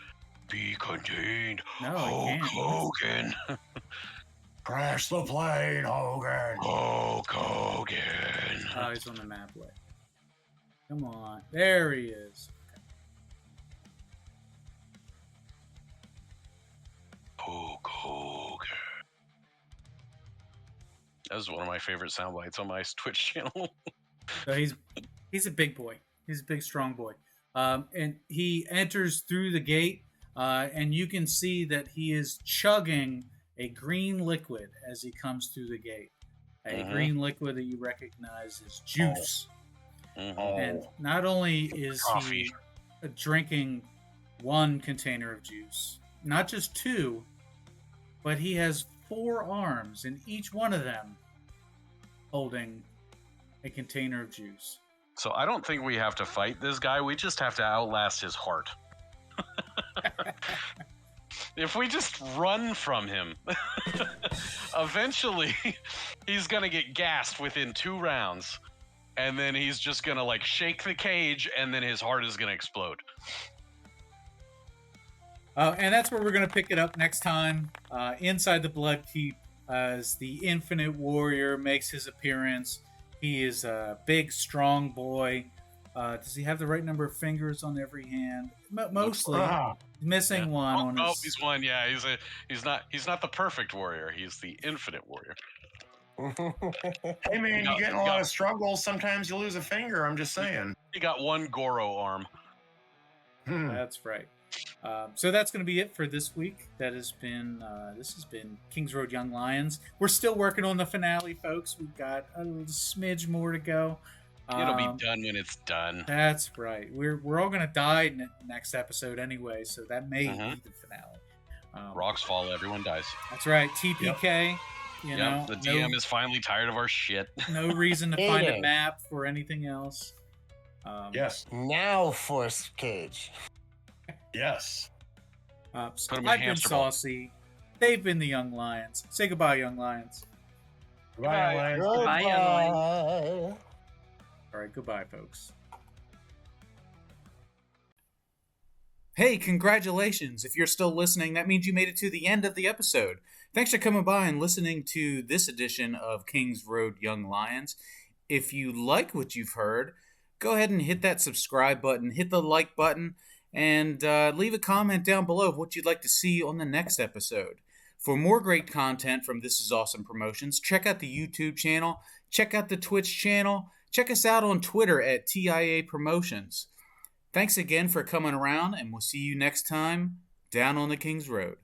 be contained. No, I can't. Hogan. Crash the plane, Hogan. Hulk Hogan. Oh, he's on the map way. Come on. There he is. Hulk Hogan. That was one of my favorite sound bites on my Twitch channel. So he's a big boy. He's a big, strong boy. And he enters through the gate, and you can see that he is chugging a green liquid as he comes through the gate. A green liquid that you recognize as juice. And not only is Coffee. he drinking 1 container of juice, not just 2, but he has 4 arms, and each one of them holding a container of juice. So I don't think we have to fight this guy. We just have to outlast his heart. If we just run from him, eventually he's going to get gassed within 2 rounds. And then he's just going to shake the cage, and then his heart is going to explode. And that's where we're going to pick it up next time. Inside the Blood Keep, as the Infinite Warrior makes his appearance. He is a big, strong boy. Does he have the right number of fingers on every hand? Mostly. Missing one on his... Oh, he's one. Yeah, he's not the perfect warrior. He's the Infinite Warrior. Hey man, you get in a lot of struggles. Sometimes you lose a finger. I'm just saying. He got 1 Goro arm. That's right. So that's going to be it for this week. This has been Kings Road Young Lions. We're still working on the finale, folks. We've got a little smidge more to go. It'll be done when it's done. That's right. We're all going to die next episode anyway, so that may be the finale. Rocks fall, everyone dies. That's right. TPK. You Yep, know, the DM is finally tired of our shit. no reason to find a Gator. map for anything else. Yes. Now force cage. Yes. So Put 'em in I've been hamster ball. Saucy. They've been the Young Lions. Say goodbye, Young Lions. Goodbye, Lions. Goodbye, young lion. Goodbye. All right, goodbye, folks. Hey, congratulations. If you're still listening, that means you made it to the end of the episode. Thanks for coming by and listening to this edition of Kings Road Young Lions. If you like what you've heard, go ahead and hit that subscribe button, hit the like button, and leave a comment down below of what you'd like to see on the next episode. For more great content from This Is Awesome Promotions, check out the YouTube channel, check out the Twitch channel, check us out on Twitter at TIA Promotions. Thanks again for coming around, and we'll see you next time down on the King's Road.